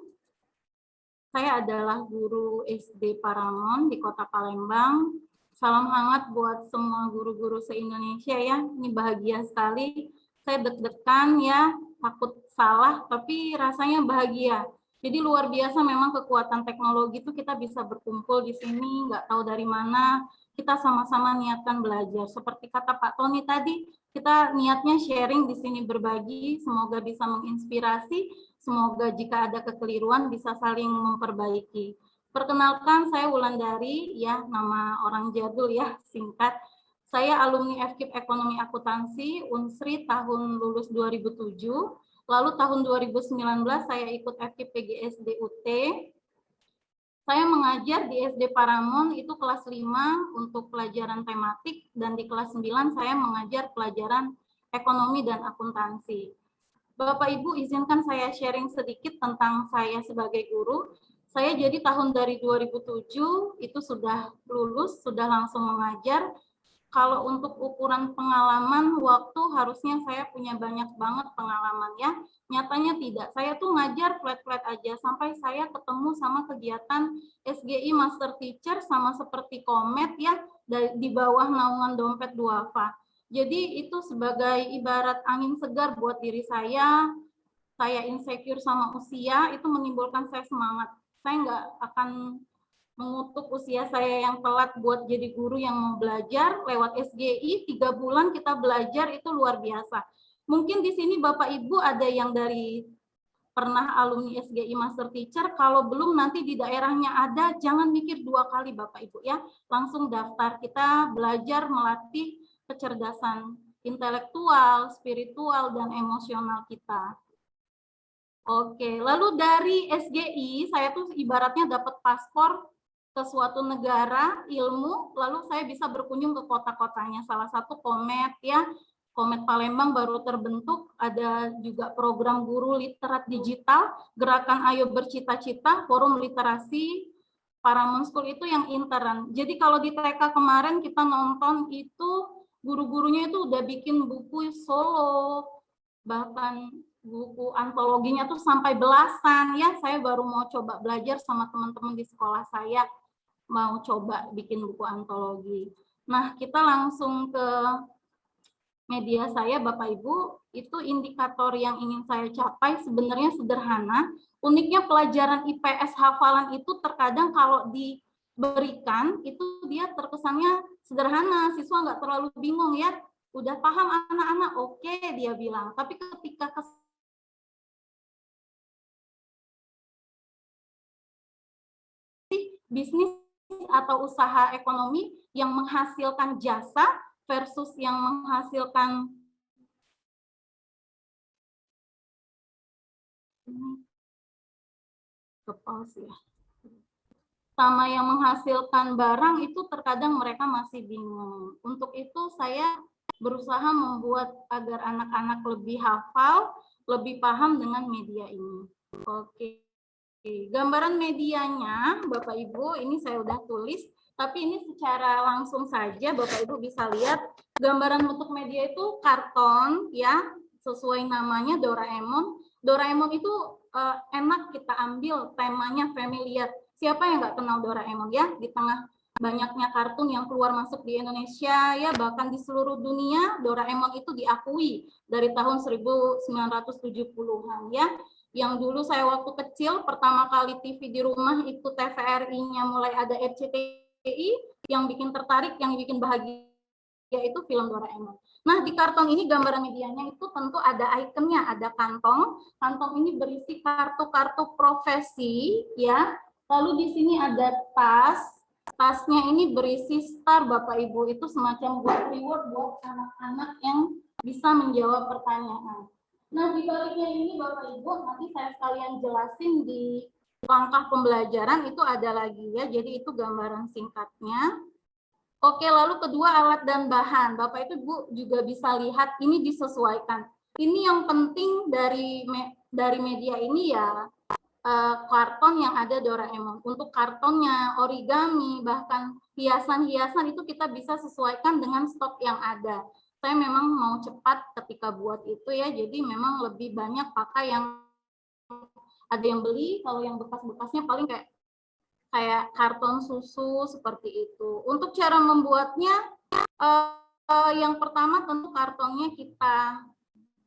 adalah guru SD Paramon di Kota Palembang. Salam hangat buat semua guru-guru se-Indonesia ya. Ini bahagia sekali. Saya deg-degan ya, takut salah, tapi rasanya bahagia. Jadi luar biasa memang kekuatan teknologi itu, kita bisa berkumpul di sini, nggak tahu dari mana, kita sama-sama niatkan belajar. Seperti kata Pak Tony tadi, kita niatnya sharing di sini, berbagi, semoga bisa menginspirasi, semoga jika ada kekeliruan bisa saling memperbaiki. Perkenalkan, saya Wulandari, ya nama orang jadul ya, singkat. Saya alumni FKIP Ekonomi Akuntansi, Unsri tahun lulus 2007. Lalu tahun 2019 saya ikut FKIP PGSD UT. Saya mengajar di SD Paramon itu kelas 5 untuk pelajaran tematik, dan di kelas 9 saya mengajar pelajaran ekonomi dan akuntansi. Bapak Ibu, izinkan saya sharing sedikit tentang saya sebagai guru. Saya jadi tahun dari 2007 itu sudah lulus, sudah langsung mengajar. Kalau untuk ukuran pengalaman waktu, harusnya saya punya banyak banget pengalaman ya. Nyatanya tidak, saya tuh ngajar flat-flat aja sampai saya ketemu sama kegiatan SGI Master Teacher sama seperti Komet ya, di bawah naungan Dompet Duafa. Jadi itu sebagai ibarat angin segar buat diri saya insecure sama usia, itu menimbulkan saya semangat. Saya nggak akan mengutuk usia saya yang telat buat jadi guru yang mau belajar. Lewat SGI 3 bulan kita belajar, itu luar biasa. Mungkin di sini Bapak Ibu ada yang dari pernah alumni SGI Master Teacher. Kalau belum, nanti di daerahnya ada, jangan mikir 2 kali Bapak Ibu ya, langsung daftar. Kita belajar melatih kecerdasan intelektual, spiritual, dan emosional kita. Oke, lalu dari SGI saya tuh ibaratnya dapat paspor ke suatu negara ilmu, lalu saya bisa berkunjung ke kota-kotanya. Salah satu Komet ya, Komet Palembang baru terbentuk, ada juga program guru literat digital, gerakan Ayo Bercita-Cita, forum literasi Paramon School itu yang intern. Jadi kalau di TK kemarin kita nonton itu, guru-gurunya itu udah bikin buku solo, bahkan buku antologinya tuh sampai belasan ya. Saya baru mau coba belajar sama teman-teman di sekolah saya, mau coba bikin buku antologi. Nah, kita langsung ke media saya, Bapak Ibu, itu indikator yang ingin saya capai sebenarnya sederhana. Uniknya pelajaran IPS hafalan itu terkadang kalau diberikan, itu dia terkesannya sederhana, siswa nggak terlalu bingung ya. Udah paham anak-anak, oke dia bilang. Tapi ketika bisnis atau usaha ekonomi yang menghasilkan jasa versus yang menghasilkan sama yang menghasilkan barang itu terkadang mereka masih bingung. Untuk itu saya berusaha membuat agar anak-anak lebih hafal, lebih paham dengan media ini. Oke. Gambaran medianya, Bapak Ibu, ini saya udah tulis, tapi ini secara langsung saja Bapak Ibu bisa lihat gambaran bentuk media itu karton ya, sesuai namanya Doraemon. Doraemon itu enak kita ambil temanya familiar. Siapa yang nggak kenal Doraemon ya? Di tengah banyaknya kartun yang keluar masuk di Indonesia ya, bahkan di seluruh dunia Doraemon itu diakui dari tahun 1970-an ya. Yang dulu saya waktu kecil pertama kali TV di rumah itu TVRI-nya mulai ada RCTI, yang bikin tertarik, yang bikin bahagia itu film Doraemon. Nah, di karton ini gambaran medianya itu tentu ada ikonnya, ada kantong. Kantong ini berisi kartu-kartu profesi ya. Lalu di sini ada tas. Tasnya ini berisi star Bapak Ibu, itu semacam buat reward buat anak-anak yang bisa menjawab pertanyaan. Nah, di baliknya ini Bapak Ibu, nanti saya sekalian jelasin di langkah pembelajaran itu ada lagi ya. Jadi itu gambaran singkatnya. Oke, lalu kedua alat dan bahan. Bapak Ibu juga bisa lihat ini disesuaikan. Ini yang penting dari media ini ya, karton yang ada Doraemon. Untuk kartonnya, origami, bahkan hiasan-hiasan itu kita bisa sesuaikan dengan stok yang ada. Saya memang mau cepat ketika buat itu ya, jadi memang lebih banyak pakai yang ada yang beli, kalau yang bekas-bekasnya paling kayak karton susu seperti itu. Untuk cara membuatnya, yang pertama tentu kartonnya kita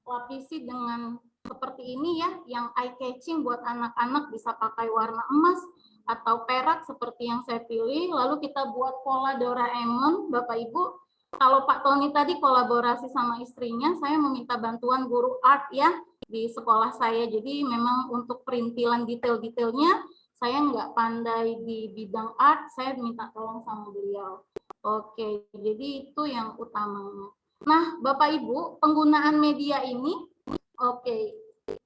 lapisi dengan seperti ini ya, yang eye catching buat anak-anak, bisa pakai warna emas atau perak seperti yang saya pilih. Lalu kita buat pola Doraemon, Bapak Ibu. Kalau Pak Tony tadi kolaborasi sama istrinya, saya meminta bantuan guru art ya di sekolah saya. Jadi memang untuk perintilan detail-detailnya saya nggak pandai di bidang art, saya minta tolong sama beliau. Oke, jadi itu yang utamanya. Nah, Bapak Ibu, penggunaan media ini, oke,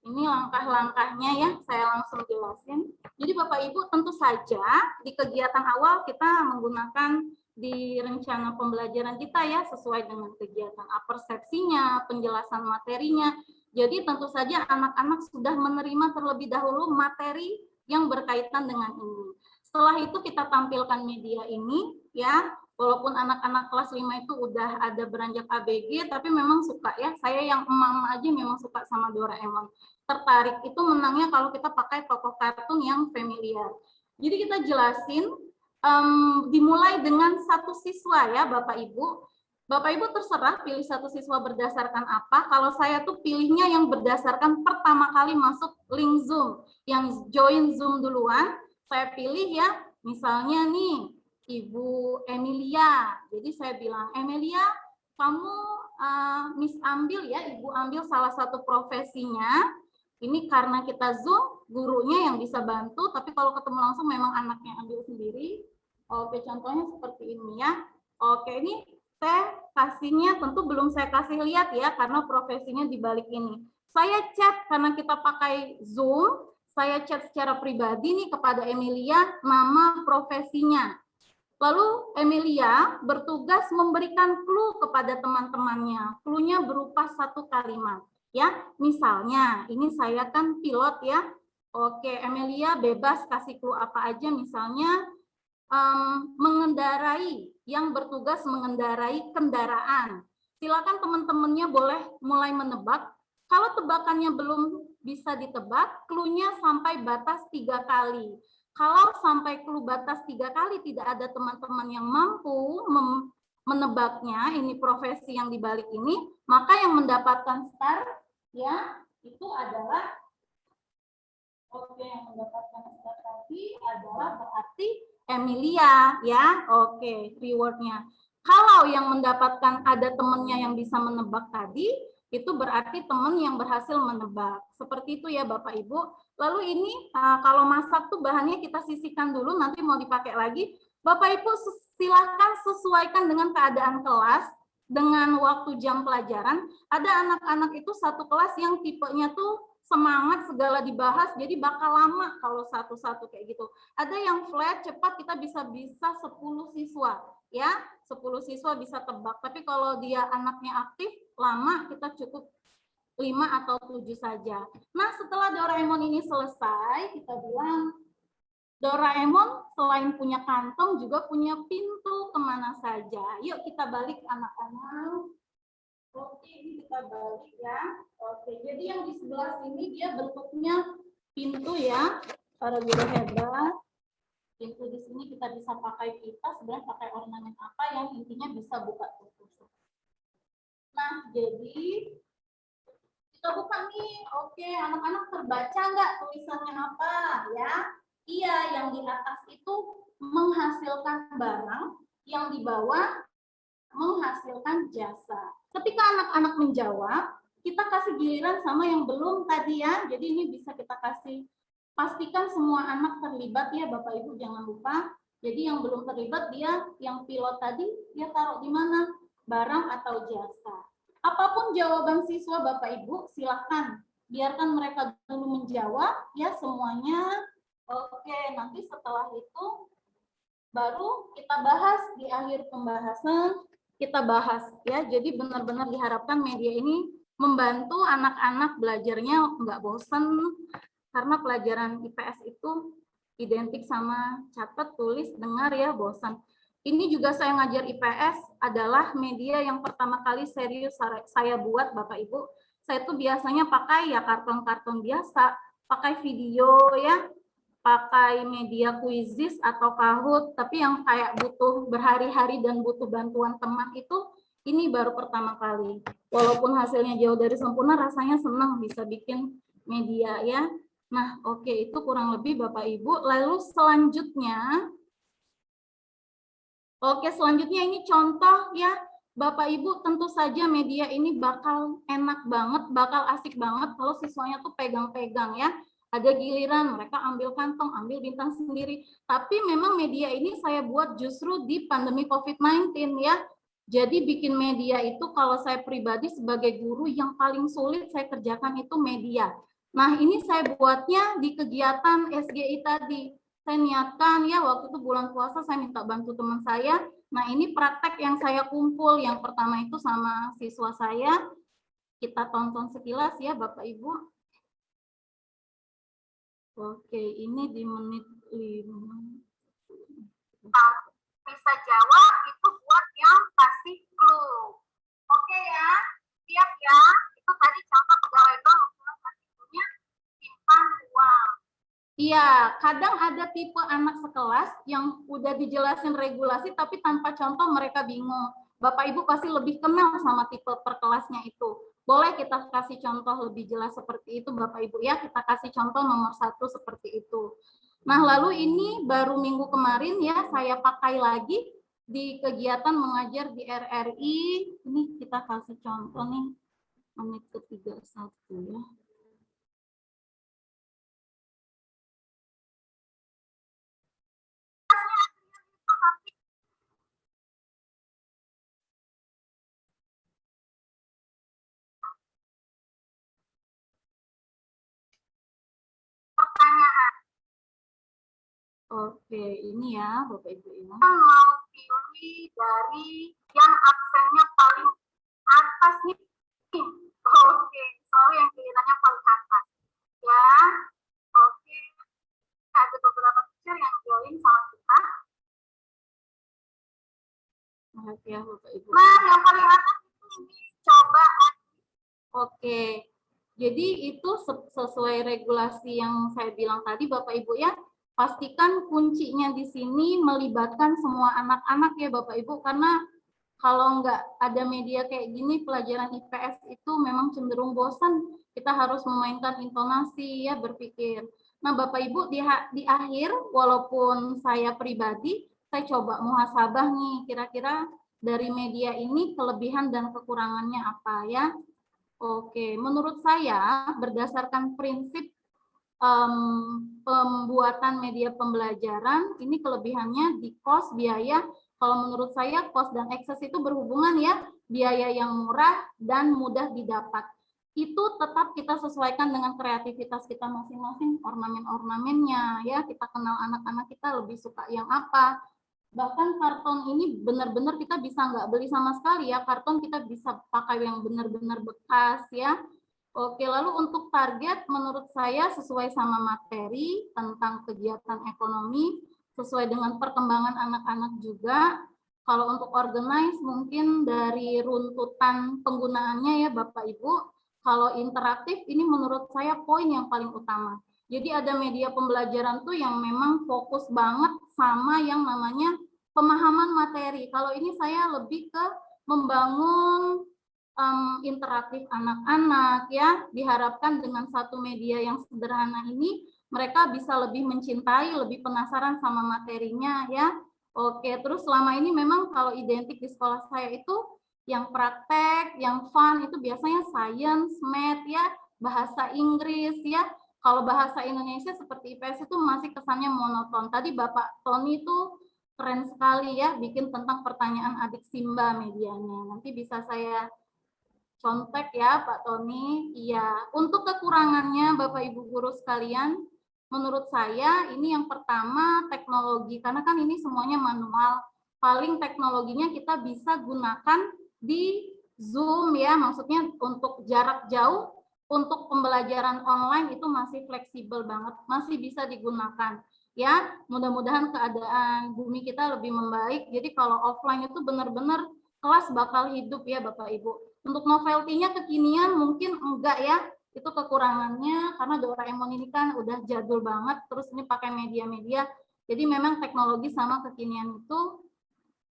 ini langkah-langkahnya ya, saya langsung jelasin. Jadi Bapak Ibu tentu saja di kegiatan awal kita menggunakan di rencana pembelajaran kita ya, sesuai dengan kegiatan persepsinya, penjelasan materinya. Jadi tentu saja anak-anak sudah menerima terlebih dahulu materi yang berkaitan dengan ini. Setelah itu kita tampilkan media ini ya, walaupun anak-anak kelas 5 itu udah ada beranjak ABG, tapi memang suka ya, saya yang emak-emak aja memang suka sama Doraemon. Tertarik itu menangnya kalau kita pakai tokoh kartun yang familiar. Jadi kita jelasin, dimulai dengan satu siswa ya Bapak Ibu. Bapak Ibu terserah pilih satu siswa berdasarkan apa. Kalau saya tuh pilihnya yang berdasarkan pertama kali masuk link Zoom, yang join Zoom duluan, saya pilih ya, misalnya nih Ibu Emilia. Jadi saya bilang, Emilia, kamu Miss ambil ya, Ibu ambil salah satu profesinya. Ini karena kita Zoom, gurunya yang bisa bantu, tapi kalau ketemu langsung memang anaknya ambil sendiri. Oke, contohnya seperti ini ya. Oke, ini saya kasihnya tentu belum saya kasih lihat ya, karena profesinya di balik ini. Saya chat karena kita pakai Zoom, saya chat secara pribadi nih kepada Emilia, nama profesinya. Lalu Emilia bertugas memberikan clue kepada teman-temannya. Clue-nya berupa satu kalimat. Ya, misalnya ini saya kan pilot ya. Oke, Emilia bebas kasih clue apa aja, misalnya mengendarai, yang bertugas mengendarai kendaraan. Silakan teman-temannya boleh mulai menebak. Kalau tebakannya belum bisa ditebak, clue-nya sampai batas 3 kali. Kalau sampai clue batas 3 kali tidak ada teman-teman yang mampu menebaknya, ini profesi yang dibalik ini, maka yang mendapatkan star ya itu adalah yang mendapatkan star tadi adalah berarti Emilia ya. Rewardnya. Kalau yang mendapatkan ada temennya yang bisa menebak tadi, itu berarti teman yang berhasil menebak. Seperti itu ya Bapak Ibu. Lalu ini kalau masak tuh bahannya kita sisihkan dulu, nanti mau dipakai lagi. Bapak Ibu silakan sesuaikan dengan keadaan kelas, dengan waktu jam pelajaran. Ada anak-anak itu satu kelas yang tipenya tuh semangat segala dibahas, jadi bakal lama kalau satu-satu kayak gitu. Ada yang flat, cepat, kita bisa 10 siswa. Ya, 10 siswa bisa tebak. Tapi kalau dia anaknya aktif, lama, kita cukup 5 atau 7 saja. Nah, setelah Doraemon ini selesai, kita bilang, Doraemon selain punya kantong, juga punya pintu kemana saja. Yuk kita balik anak-anak. Oke, ini kita balik ya. Oke, jadi yang di sebelah sini dia bentuknya pintu ya. Para guru hebat. Pintu di sini kita bisa pakai pita, sebenarnya pakai ornamen apa yang intinya bisa buka tutup. Nah, jadi kita buka nih. Oke, anak-anak terbaca nggak tulisannya apa ya? Iya, yang di atas itu menghasilkan barang, yang di bawah menghasilkan jasa. Ketika anak-anak menjawab, kita kasih giliran sama yang belum tadi ya. Jadi ini bisa kita kasih, pastikan semua anak terlibat ya Bapak Ibu, jangan lupa. Jadi yang belum terlibat dia, yang pilot tadi, dia taruh di mana? Barang atau jasa. Apapun jawaban siswa Bapak Ibu, silahkan. Biarkan mereka dulu menjawab ya semuanya. Oke, nanti setelah itu baru kita bahas di akhir pembahasan. Kita bahas ya, jadi benar-benar diharapkan media ini membantu anak-anak belajarnya nggak bosan, karena pelajaran IPS itu identik sama catat, tulis, dengar ya, bosan. Ini juga saya ngajar IPS adalah media yang pertama kali serius saya buat Bapak Ibu. Saya tuh biasanya pakai ya karton-karton biasa, pakai video ya, pakai media Quizizz atau Kahoot, tapi yang kayak butuh berhari-hari dan butuh bantuan teman itu, ini baru pertama kali. Walaupun hasilnya jauh dari sempurna, rasanya senang bisa bikin media ya. Nah, oke, itu kurang lebih Bapak Ibu. Lalu selanjutnya, selanjutnya ini contoh ya, Bapak Ibu, tentu saja media ini bakal enak banget, bakal asik banget kalau siswanya tuh pegang-pegang ya. Ada giliran mereka ambil kantong, ambil bintang sendiri. Tapi memang media ini saya buat justru di pandemi COVID-19 ya. Jadi bikin media itu kalau saya pribadi sebagai guru yang paling sulit saya kerjakan itu media. Nah, ini saya buatnya di kegiatan SGI tadi. Saya niatkan ya, waktu itu bulan puasa saya minta bantu teman saya. Nah, ini praktek yang saya kumpul. Yang pertama itu sama siswa saya. Kita tonton sekilas ya Bapak Ibu. Oke, ini di menit 5. Bisa jawab itu buat yang kasih clue. Oke ya, siap ya. Itu tadi contoh pegawai bank kasih clue-nya simpan uang. Iya, kadang ada tipe anak sekelas yang udah dijelasin regulasi tapi tanpa contoh mereka bingung. Bapak Ibu pasti lebih kenal sama tipe perkelasnya itu. Boleh kita kasih contoh lebih jelas seperti itu Bapak Ibu ya, kita kasih contoh nomor 1 seperti itu. Nah, lalu ini baru minggu kemarin ya saya pakai lagi di kegiatan mengajar di RRI. Ini kita kasih contoh nih, menit ke-31 ya. Oke, ini ya Bapak Ibu ini. Kita mau pilih dari yang absennya paling atas nih. Oke, soal yang kelihatannya paling atas. Ya, oke. Ada beberapa teacher yang join sama kita. Oke ya Bapak Ibu. Nah, yang paling atas ini coba. Oke, jadi itu sesuai regulasi yang saya bilang tadi Bapak Ibu ya. Pastikan kuncinya di sini melibatkan semua anak-anak ya Bapak Ibu, karena Kalau nggak ada media kayak gini, pelajaran IPS itu memang cenderung bosan. Kita harus memainkan intonasi, ya, berpikir. Nah, Bapak Ibu, di akhir, walaupun saya pribadi, saya coba muhasabah nih, kira-kira dari media ini kelebihan dan kekurangannya apa, ya. Oke, menurut saya berdasarkan prinsip pembuatan media pembelajaran, ini kelebihannya di cost, biaya. Kalau menurut saya cost dan access itu berhubungan, ya, biaya yang murah dan mudah didapat. Itu tetap kita sesuaikan dengan kreativitas kita masing-masing, ornamen-ornamennya, ya, kita kenal anak-anak kita lebih suka yang apa. Bahkan karton ini benar-benar kita bisa nggak beli sama sekali, ya, karton kita bisa pakai yang benar-benar bekas, ya. Oke, lalu untuk target menurut saya sesuai sama materi tentang kegiatan ekonomi, sesuai dengan perkembangan anak-anak juga. Kalau untuk organize mungkin dari runtutan penggunaannya, ya Bapak Ibu. Kalau interaktif ini menurut saya poin yang paling utama. Jadi ada media pembelajaran tuh yang memang fokus banget sama yang namanya pemahaman materi. Kalau ini saya lebih ke membangun interaktif anak-anak, ya, diharapkan dengan satu media yang sederhana ini mereka bisa lebih mencintai, lebih penasaran sama materinya, ya. Oke, terus selama ini memang kalau identik di sekolah saya itu yang praktek, yang fun itu biasanya science, math, ya, bahasa Inggris, ya. Kalau bahasa Indonesia seperti IPS itu masih kesannya monoton. Tadi Bapak Tony itu keren sekali, ya, bikin tentang pertanyaan adik Simba medianya. Nanti bisa saya contek, ya Pak Tony. Iya, untuk kekurangannya Bapak Ibu guru sekalian, menurut saya ini yang pertama teknologi, karena kan ini semuanya manual. Paling teknologinya kita bisa gunakan di Zoom, ya, maksudnya untuk jarak jauh, untuk pembelajaran online itu masih fleksibel banget, masih bisa digunakan. Ya, mudah-mudahan keadaan bumi kita lebih membaik. Jadi kalau offline itu benar-benar kelas bakal hidup, ya Bapak Ibu. Untuk novelty-nya kekinian mungkin enggak, ya, itu kekurangannya karena Doraemon ini kan udah jadul banget, terus ini pakai media-media, jadi memang teknologi sama kekinian itu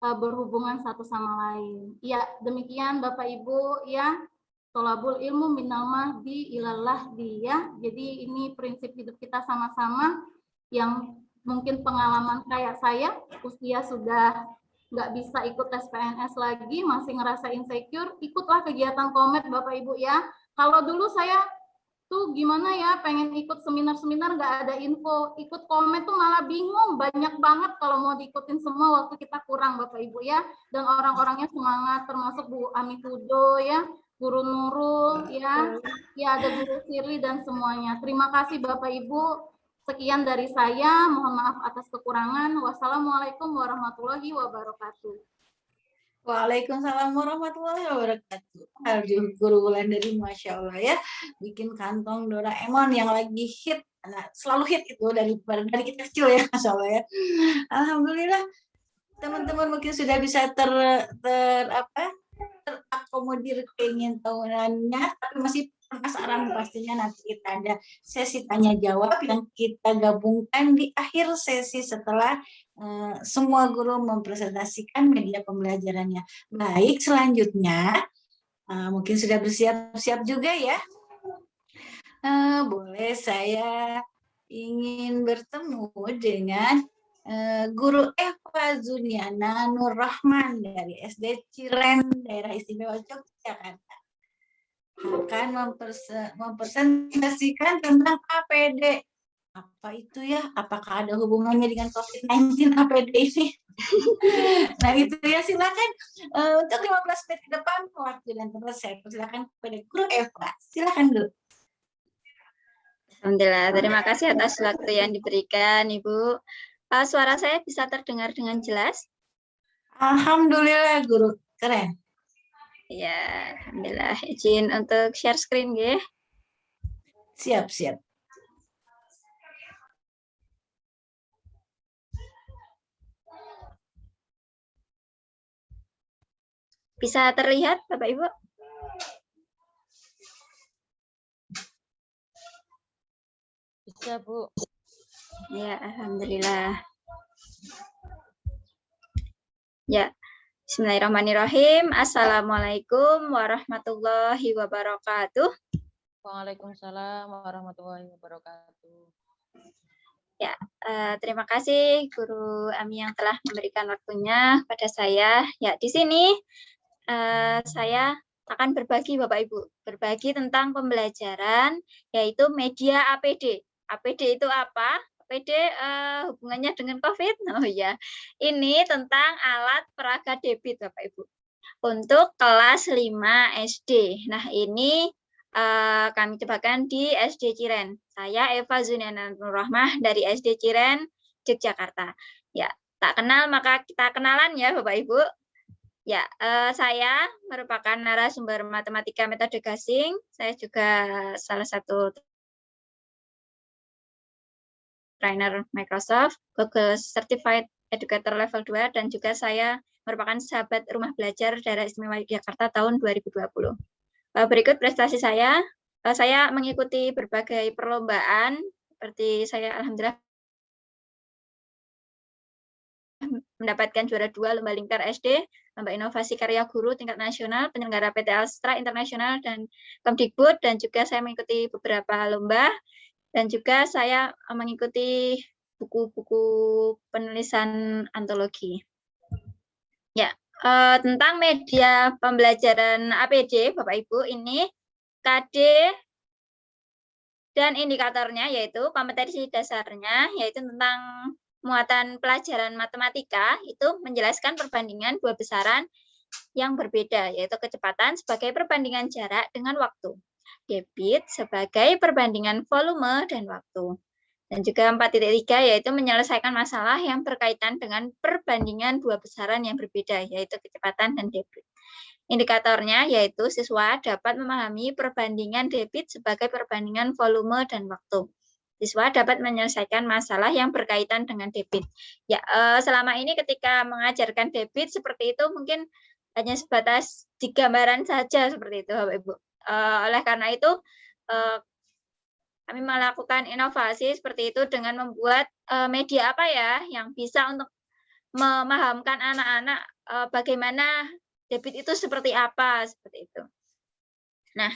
berhubungan satu sama lain. Ya, demikian Bapak Ibu, ya, tolabul ilmu minal mahdi ilallah dia. Jadi ini prinsip hidup kita sama-sama, yang mungkin pengalaman kayak saya, usia sudah nggak bisa ikut tes PNS lagi, masih ngerasa insecure, ikutlah kegiatan Komet Bapak Ibu, ya. Kalau dulu saya tuh gimana, ya, pengen ikut seminar-seminar nggak ada info, ikut Komet tuh malah bingung, banyak banget kalau mau diikutin semua, waktu kita kurang Bapak Ibu, ya. Dan orang-orangnya semangat, termasuk Bu Ami Kudo, ya, Guru Nurul, ya, ada Guru Sirli dan semuanya. Terima kasih Bapak Ibu. Sekian dari saya, mohon maaf atas kekurangan. Wassalamualaikum warahmatullahi wabarakatuh. Waalaikumsalam warahmatullahi wabarakatuh. Aduh, Guru Wulandari, Masya Allah, ya, bikin kantong Doraemon yang lagi hit, nah, selalu hit itu dari kita kecil, ya, Masya Allah, ya. Alhamdulillah, teman-teman mungkin sudah bisa terakomodir keingin tahunannya, tapi masih penasaran pastinya. Nanti kita ada sesi tanya jawab yang kita gabungkan di akhir sesi setelah semua guru mempresentasikan media pembelajarannya. Baik, selanjutnya mungkin sudah bersiap-siap juga, ya. Boleh saya ingin bertemu dengan Guru Eva Zuniana Nur Rahman dari SD Ciren, Daerah Istimewa Yogyakarta, akan mempresentasikan tentang APD. Apa itu, ya? Apakah ada hubungannya dengan COVID-19 APD ini? Nah, itu, ya, silakan untuk 15 menit ke depan waktu dan tempat saya persilakan kepada Guru Eva. Silakan, Guru. Alhamdulillah, terima kasih atas waktu yang diberikan, Ibu. Suara saya bisa terdengar dengan jelas? Alhamdulillah, Guru. Keren. Ya, alhamdulillah. Izin untuk share screen, ya. Siap. Bisa terlihat, Bapak Ibu? Bisa, Bu. Ya, alhamdulillah. Ya, Bismillahirrahmanirrahim. Assalamualaikum warahmatullahi wabarakatuh. Waalaikumsalam warahmatullahi wabarakatuh. Ya, terima kasih Guru Ami yang telah memberikan waktunya pada saya. Ya, di sini saya akan berbagi Bapak Ibu, berbagi tentang pembelajaran yaitu media APD. APD itu apa? APD hubungannya dengan COVID? Oh ya, ini tentang alat peraga debit Bapak Ibu. Untuk kelas 5 SD. Nah, ini kami cobakan di SD Ciren. Saya Eva Zuniana Nurrahmah dari SD Ciren, Yogyakarta. Ya, tak kenal maka kita kenalan ya Bapak Ibu. Ya, saya merupakan narasumber matematika metode gasing. Saya juga salah satu trainer Microsoft, Google Certified Educator Level 2, dan juga saya merupakan sahabat rumah belajar daerah istimewa Yogyakarta tahun 2020. Berikut prestasi saya mengikuti berbagai perlombaan, seperti saya alhamdulillah mendapatkan juara 2 Lomba Lingkar SD, Lomba Inovasi Karya Guru tingkat nasional, penyelenggara PT Alstra Internasional dan Kemdikbud, dan juga saya mengikuti beberapa lomba, dan juga saya mengikuti buku-buku penulisan antologi. Ya, tentang media pembelajaran APD, Bapak Ibu, ini KD dan indikatornya yaitu kompetensi dasarnya, yaitu tentang muatan pelajaran matematika, itu menjelaskan perbandingan dua besaran yang berbeda, yaitu kecepatan sebagai perbandingan jarak dengan waktu, debit sebagai perbandingan volume dan waktu. Dan juga 4.3 yaitu menyelesaikan masalah yang berkaitan dengan perbandingan dua besaran yang berbeda, yaitu kecepatan dan debit. Indikatornya yaitu siswa dapat memahami perbandingan debit sebagai perbandingan volume dan waktu. Siswa dapat menyelesaikan masalah yang berkaitan dengan debit. Ya, selama ini ketika mengajarkan debit seperti itu mungkin hanya sebatas di gambaran saja seperti itu, Bapak Ibu. Oleh karena itu, kami melakukan inovasi seperti itu dengan membuat media apa ya yang bisa untuk memahamkan anak-anak bagaimana debit itu seperti apa, seperti itu. Nah,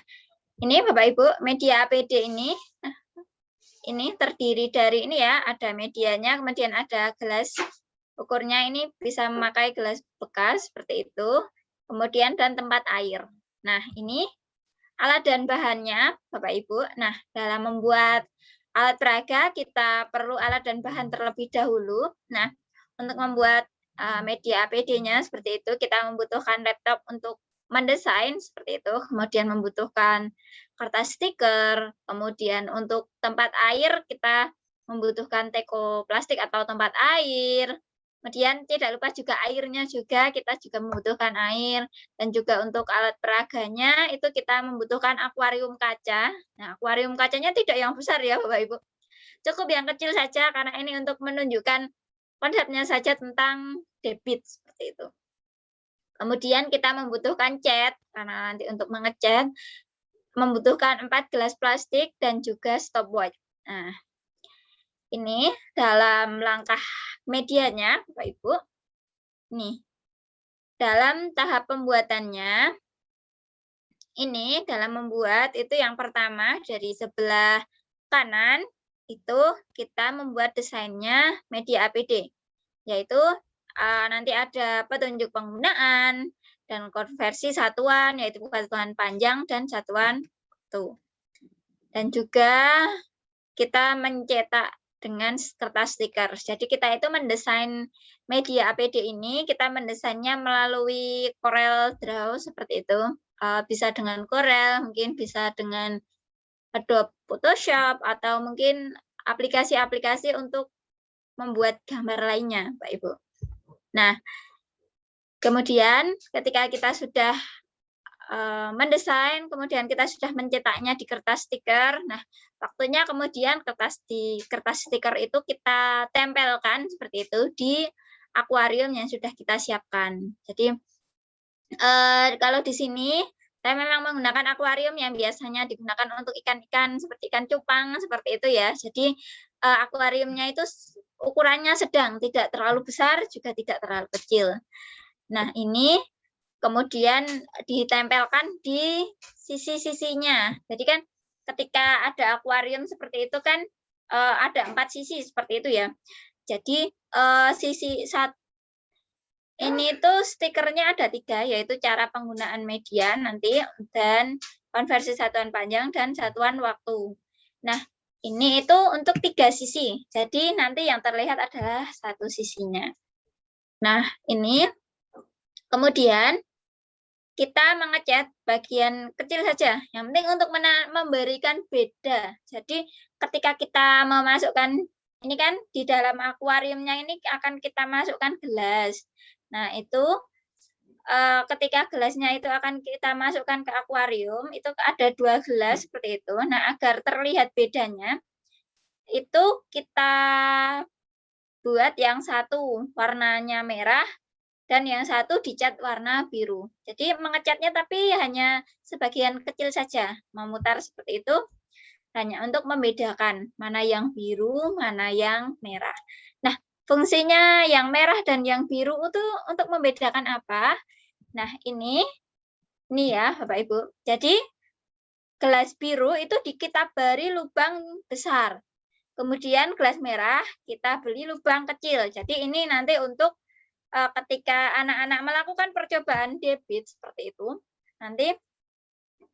ini Bapak Ibu, media APD ini terdiri dari ini ya, ada medianya, kemudian ada gelas ukurnya, ini bisa memakai gelas bekas seperti itu, kemudian dan tempat air. Nah, ini alat dan bahannya, Bapak Ibu. Nah, dalam membuat alat peraga, kita perlu alat dan bahan terlebih dahulu. Nah, untuk membuat media APD-nya seperti itu, kita membutuhkan laptop untuk mendesain seperti itu, kemudian membutuhkan kertas stiker, kemudian untuk tempat air, kita membutuhkan teko plastik atau tempat air. Kemudian tidak lupa juga airnya juga, kita juga membutuhkan air. Dan juga untuk alat peraganya itu kita membutuhkan akuarium kaca. Nah, akuarium kacanya tidak yang besar ya Bapak Ibu. Cukup yang kecil saja karena ini untuk menunjukkan konsepnya saja tentang debit seperti itu. Kemudian kita membutuhkan cat, karena nanti untuk mengecat, membutuhkan 4 gelas plastik dan juga stopwatch. Nah, ini dalam langkah medianya, Bapak Ibu. Nih, dalam tahap pembuatannya, ini dalam membuat itu yang pertama dari sebelah kanan, itu kita membuat desainnya media APD. Yaitu nanti ada petunjuk penggunaan dan konversi satuan, yaitu satuan panjang dan satuan waktu. Dan juga kita mencetak dengan kertas stiker. Jadi kita itu mendesain media APD ini, kita mendesainnya melalui Corel Draw seperti itu. Bisa dengan Corel, mungkin bisa dengan Adobe Photoshop, atau mungkin aplikasi-aplikasi untuk membuat gambar lainnya, Pak Ibu. Nah, kemudian ketika kita sudah mendesain, kemudian kita sudah mencetaknya di kertas stiker. Nah, waktunya kemudian kertas stiker itu kita tempelkan seperti itu di akuarium yang sudah kita siapkan. Jadi kalau di sini saya memang menggunakan akuarium yang biasanya digunakan untuk ikan-ikan seperti ikan cupang seperti itu ya. Jadi akuariumnya itu ukurannya sedang, tidak terlalu besar juga tidak terlalu kecil. Nah, ini kemudian ditempelkan di sisi-sisinya. Jadi kan ketika ada akuarium seperti itu kan ada 4 sisi seperti itu ya. Jadi sisi ini tuh stikernya ada 3, yaitu cara penggunaan media nanti, dan konversi satuan panjang dan satuan waktu. Nah, ini itu untuk 3 sisi. Jadi nanti yang terlihat adalah 1 sisinya. Nah, ini kemudian kita mengecat bagian kecil saja. Yang penting untuk memberikan beda. Jadi ketika kita memasukkan, ini kan di dalam akuariumnya ini akan kita masukkan gelas. Nah, itu ketika gelasnya itu akan kita masukkan ke akuarium, itu ada 2 gelas seperti itu. Nah, agar terlihat bedanya, itu kita buat yang satu warnanya merah, dan yang satu dicat warna biru. Jadi mengecatnya tapi hanya sebagian kecil saja, memutar seperti itu, hanya untuk membedakan mana yang biru, mana yang merah. Nah, fungsinya yang merah dan yang biru itu untuk membedakan apa? Nah, ini ya Bapak Ibu. Jadi gelas biru itu kita beri lubang besar. Kemudian gelas merah kita beli lubang kecil. Jadi ini nanti untuk ketika anak-anak melakukan percobaan debit seperti itu, nanti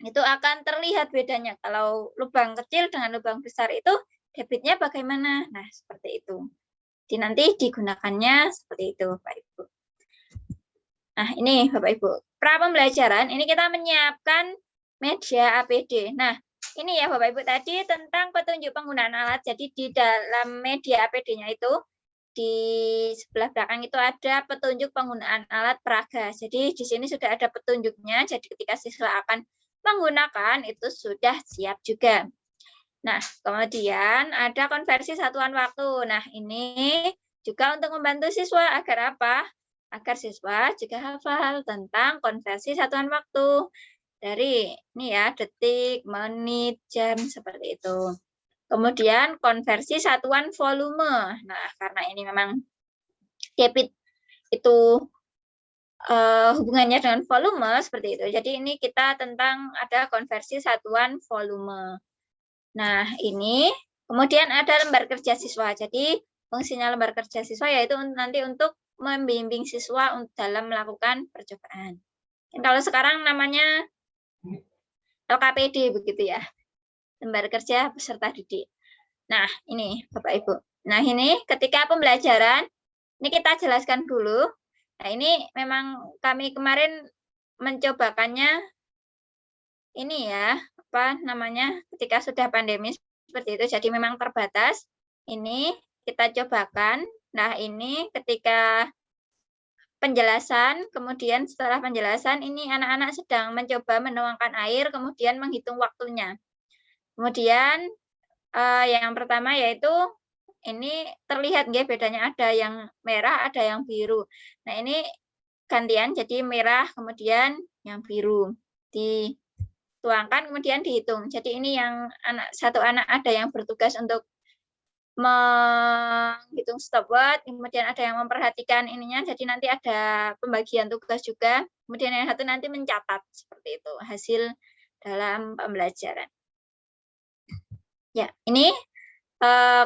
itu akan terlihat bedanya. Kalau lubang kecil dengan lubang besar itu debitnya bagaimana? Nah, seperti itu. Jadi nanti digunakannya seperti itu, Bapak Ibu. Nah, ini Bapak Ibu. Pra pembelajaran, ini kita menyiapkan media APD. Nah, ini ya Bapak Ibu tadi tentang petunjuk penggunaan alat. Jadi di dalam media APD-nya itu, di sebelah belakang itu ada petunjuk penggunaan alat peraga. Jadi di sini sudah ada petunjuknya. Jadi ketika siswa akan menggunakan itu sudah siap juga. Nah, kemudian ada konversi satuan waktu. Nah, ini juga untuk membantu siswa agar apa? Agar siswa juga hafal tentang konversi satuan waktu. Dari ini ya, detik, menit, jam, seperti itu. Kemudian konversi satuan volume. Nah, karena ini memang debit itu hubungannya dengan volume seperti itu. Jadi ini kita tentang ada konversi satuan volume. Nah, ini kemudian ada lembar kerja siswa. Jadi fungsinya lembar kerja siswa yaitu nanti untuk membimbing siswa dalam melakukan percobaan. Dan kalau sekarang namanya LKPD begitu ya. Lembar kerja peserta didik. Nah, ini Bapak Ibu. Nah, ini ketika pembelajaran, ini kita jelaskan dulu. Nah, ini memang kami kemarin mencobakannya ini ya, apa namanya, ketika sudah pandemi seperti itu, jadi memang terbatas. Ini kita cobakan. Nah, ini ketika penjelasan, kemudian setelah penjelasan, ini anak-anak sedang mencoba menuangkan air, kemudian menghitung waktunya. Kemudian yang pertama yaitu ini terlihat nggih bedanya, ada yang merah, ada yang biru. Nah, ini gantian jadi merah kemudian yang biru. Dituangkan kemudian dihitung. Jadi ini yang satu anak ada yang bertugas untuk menghitung stopwatch, kemudian ada yang memperhatikan ininya. Jadi nanti ada pembagian tugas juga. Kemudian yang satu nanti mencatat seperti itu hasil dalam pembelajaran. Ya, ini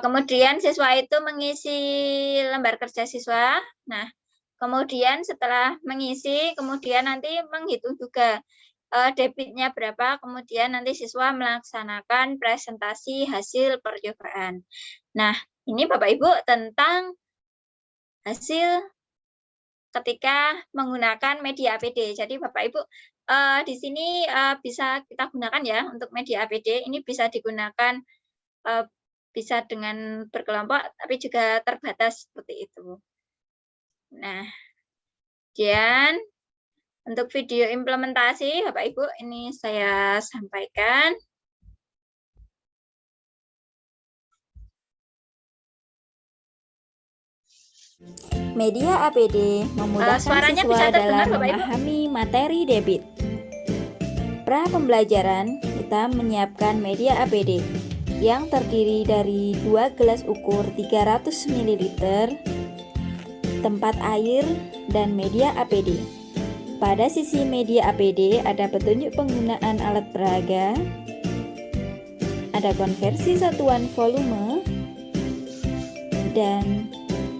kemudian siswa itu mengisi lembar kerja siswa. Nah, kemudian setelah mengisi, kemudian nanti menghitung juga debitnya berapa, kemudian nanti siswa melaksanakan presentasi hasil percobaan. Nah, ini Bapak Ibu tentang hasil ketika menggunakan media APD. Jadi Bapak Ibu di sini bisa kita gunakan ya untuk media APD. Ini bisa digunakan bisa dengan berkelompok, tapi juga terbatas seperti itu. Nah, kemudian untuk video implementasi, Bapak Ibu, ini saya sampaikan. Media APD memudahkan siswa dalam memahami materi debit. Pra pembelajaran, kita menyiapkan media APD yang terdiri dari 2 gelas ukur 300 ml, tempat air, dan media APD. Pada sisi media APD ada petunjuk penggunaan alat peraga, ada konversi satuan volume, dan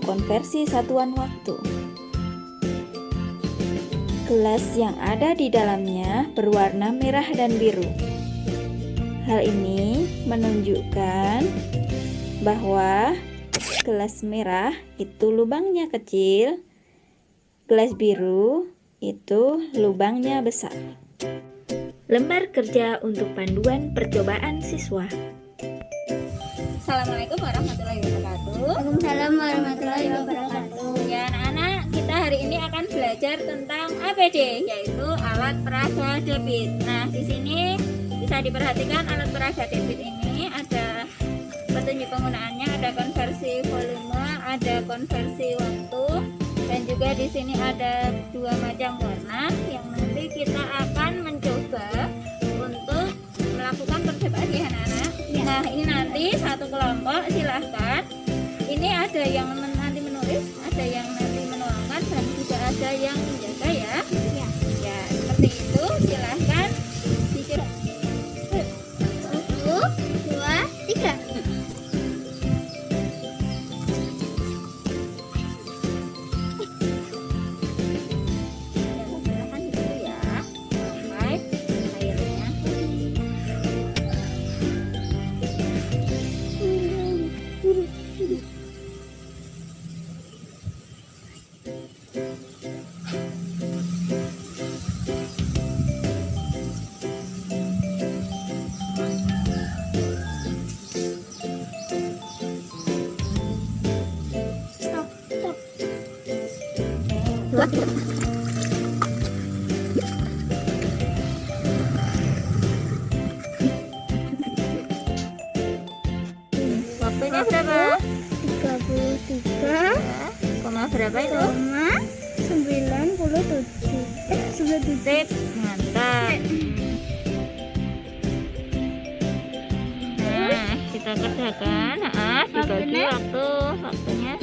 konversi satuan waktu. Gelas yang ada di dalamnya berwarna merah dan biru. Hal ini menunjukkan bahwa gelas merah itu lubangnya kecil, gelas biru itu lubangnya besar. Lembar kerja untuk panduan percobaan siswa. Assalamualaikum warahmatullahi wabarakatuh. Waalaikumsalam warahmatullahi wabarakatuh. Ya anak-anak, kita hari ini akan belajar tentang APD, yaitu alat peraga debit. Nah, di sini bisa diperhatikan alat peraga debit ini ada petunjuk penggunaannya, ada konversi volume, ada konversi waktu, dan juga di sini ada dua macam warna yang nanti kita akan mencoba untuk melakukan percobaan ya anak-anak. Nah, ini nanti satu kelompok silahkan. Ini ada yang nanti menulis, ada yang nanti menuangkan, dan juga ada yang menjaga ya. Ya, seperti itu. Silahkan dicoba. 1, 2, 3. Silahkan dulu ya, sampai akhirnya. Waktunya berapa? 33, Koma berapa itu? 97. 97. Sip, mantap. Nah, kita kerjakan. Dibagi waktunya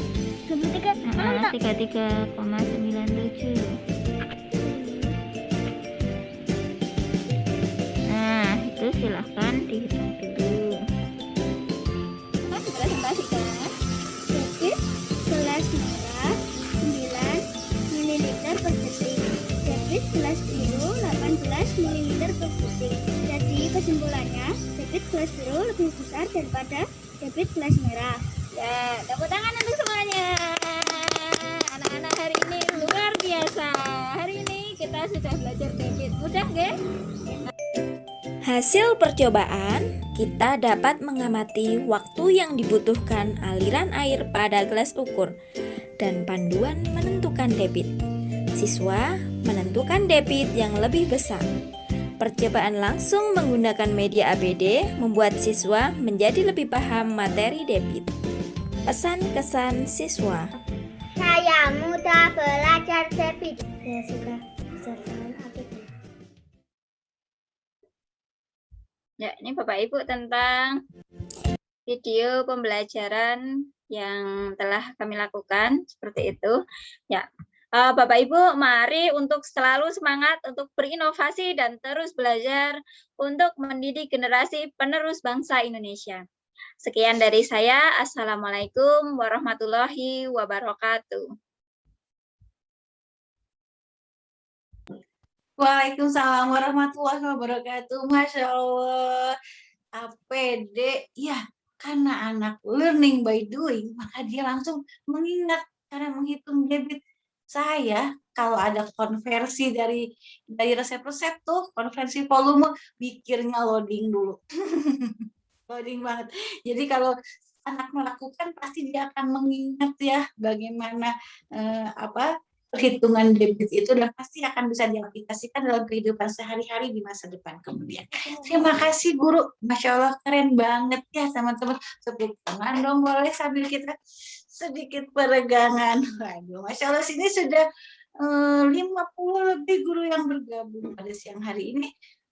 33,97. Nah, itu silahkan dihitung dulu. Presentasikan. Debit gelas merah 9 ml per detik. Debit gelas biru 18 ml per detik. Jadi kesimpulannya, debit gelas biru lebih besar daripada debit gelas merah. Ya, tepuk tangan untuk semuanya. Anak-anak hari ini luar biasa. Hari ini kita sudah belajar debit. Mudah, nggih? Hasil percobaan, kita dapat mengamati waktu yang dibutuhkan aliran air pada gelas ukur dan panduan menentukan debit. Siswa menentukan debit yang lebih besar. Percobaan langsung menggunakan media APD membuat siswa menjadi lebih paham materi debit. Pesan-kesan siswa. Saya mudah belajar debit. Saya suka belajar APD. Ya, ini Bapak Ibu tentang video pembelajaran yang telah kami lakukan seperti itu. Ya, Bapak Ibu, mari untuk selalu semangat untuk berinovasi dan terus belajar untuk mendidik generasi penerus bangsa Indonesia. Sekian dari saya. Assalamualaikum warahmatullahi wabarakatuh. Waalaikumsalam warahmatullahi wabarakatuh. Masya Allah. APD, ya karena anak learning by doing, maka dia langsung mengingat cara menghitung debit. Saya kalau ada konversi dari resep-resep tuh, konversi volume, pikirnya loading dulu. Loading banget. Jadi kalau anak melakukan pasti dia akan mengingat ya bagaimana perhitungan debit itu, dan pasti akan bisa diaplikasikan dalam kehidupan sehari-hari di masa depan kemudian. Terima kasih guru, Masya Allah keren banget ya teman-teman. Tepuk tangan dong boleh sambil kita sedikit peregangan. Waduh, Masya Allah sini sudah 50 lebih guru yang bergabung pada siang hari ini.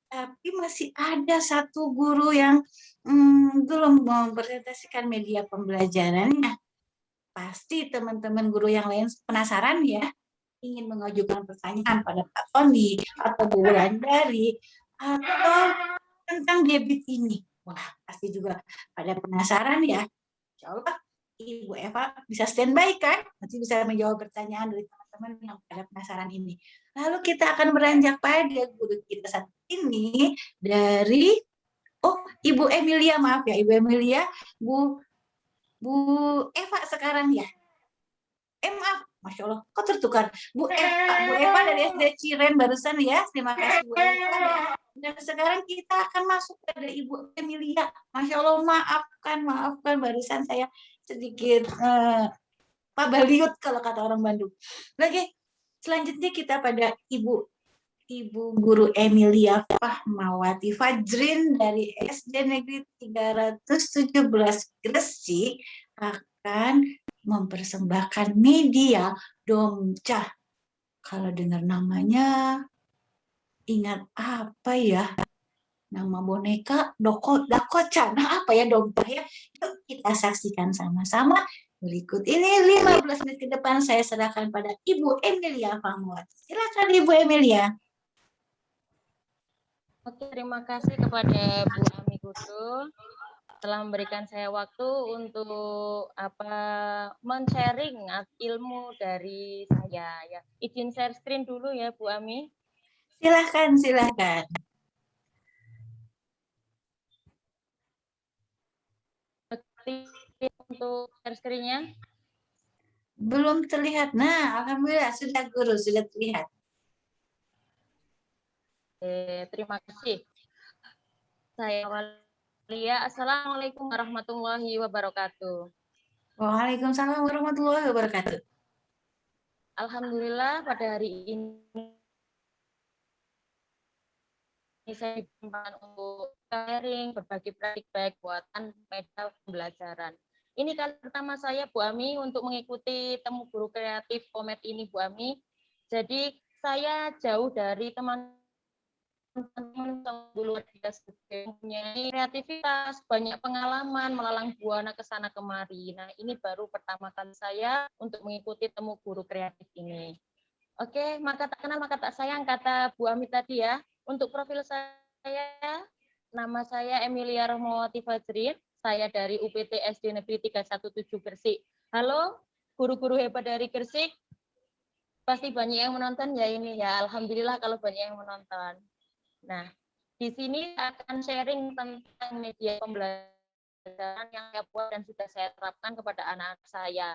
Tapi masih ada satu guru yang belum mempresentasikan media pembelajarannya. pasti teman-teman guru yang lain penasaran ya, ingin mengajukan pertanyaan pada Pak Tony atau Bu Wulandari atau tentang debit ini. Wah, pasti juga pada penasaran ya. Insya Allah Ibu Eva bisa standby kan? Nanti bisa menjawab pertanyaan dari teman-teman yang pada penasaran ini. Lalu kita akan beranjak pada guru kita saat ini dari Ibu Emilia, maaf ya Ibu Emilia, Bu Eva sekarang ya. Maaf, Masya Allah, kok tertukar. Bu Eva dari SD Ciren barusan ya, terima kasih Bu Eva. Dan sekarang kita akan masuk pada Ibu Emilia. Masya Allah, maafkan barusan saya sedikit Pak Baliut kalau kata orang Bandung. Lagi, selanjutnya kita pada Ibu Guru Emilia Fahmawati Fajrin dari SD Negeri 317 Gresik akan mempersembahkan media Domcah. Kalau dengar namanya, ingat apa ya? Nama boneka Dakocan. Nah, apa ya Domcah ya? Yuk kita saksikan sama-sama. Berikut ini 15 menit ke depan saya serahkan pada Ibu Emilia Fahmawati. Silakan Ibu Emilia. Oke, terima kasih kepada Bu Ami Gudul telah memberikan saya waktu untuk men-sharing ilmu dari saya ya. Izin share screen dulu ya Bu Ami. Silakan. Untuk share screen-nya. Belum terlihat. Nah, alhamdulillah sudah Guru, sudah terlihat. Terima kasih. Saya Walia. Assalamualaikum warahmatullahi wabarakatuh. Waalaikumsalam warahmatullahi wabarakatuh. Alhamdulillah pada hari ini saya dipertemukan untuk sharing berbagi praktik baik buatan media pembelajaran. Ini kali pertama saya Bu Ami untuk mengikuti temu guru kreatif Komet ini Bu Ami. Jadi saya jauh dari teman-teman luar biasa, mempunyai kreativitas, banyak pengalaman melalang buana ke sana kemari. Nah, ini baru pertama kali saya untuk mengikuti temu guru kreatif ini. Oke, maka tak kenal maka tak sayang kata Bu Ami tadi ya. Untuk profil saya, nama saya Emilia Rahmawati Fajrin. Saya dari UPT SD Negeri 317 Gresik. Halo, guru-guru hebat dari Gresik. Pasti banyak yang menonton ya ini ya. Alhamdulillah kalau banyak yang menonton. Nah, di sini akan sharing tentang media pembelajaran yang saya buat dan sudah saya terapkan kepada anak-anak saya,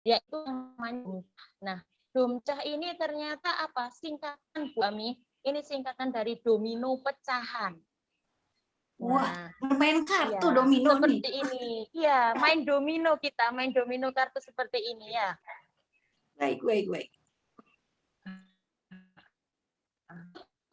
yaitu namanya Domcah. Nah, Domcah ini ternyata apa? Singkatan Bu Ami. Ini singkatan dari domino pecahan. Wah, main kartu ya, domino seperti nih. ini. Iya, main domino kita, main domino kartu seperti ini ya. Baik.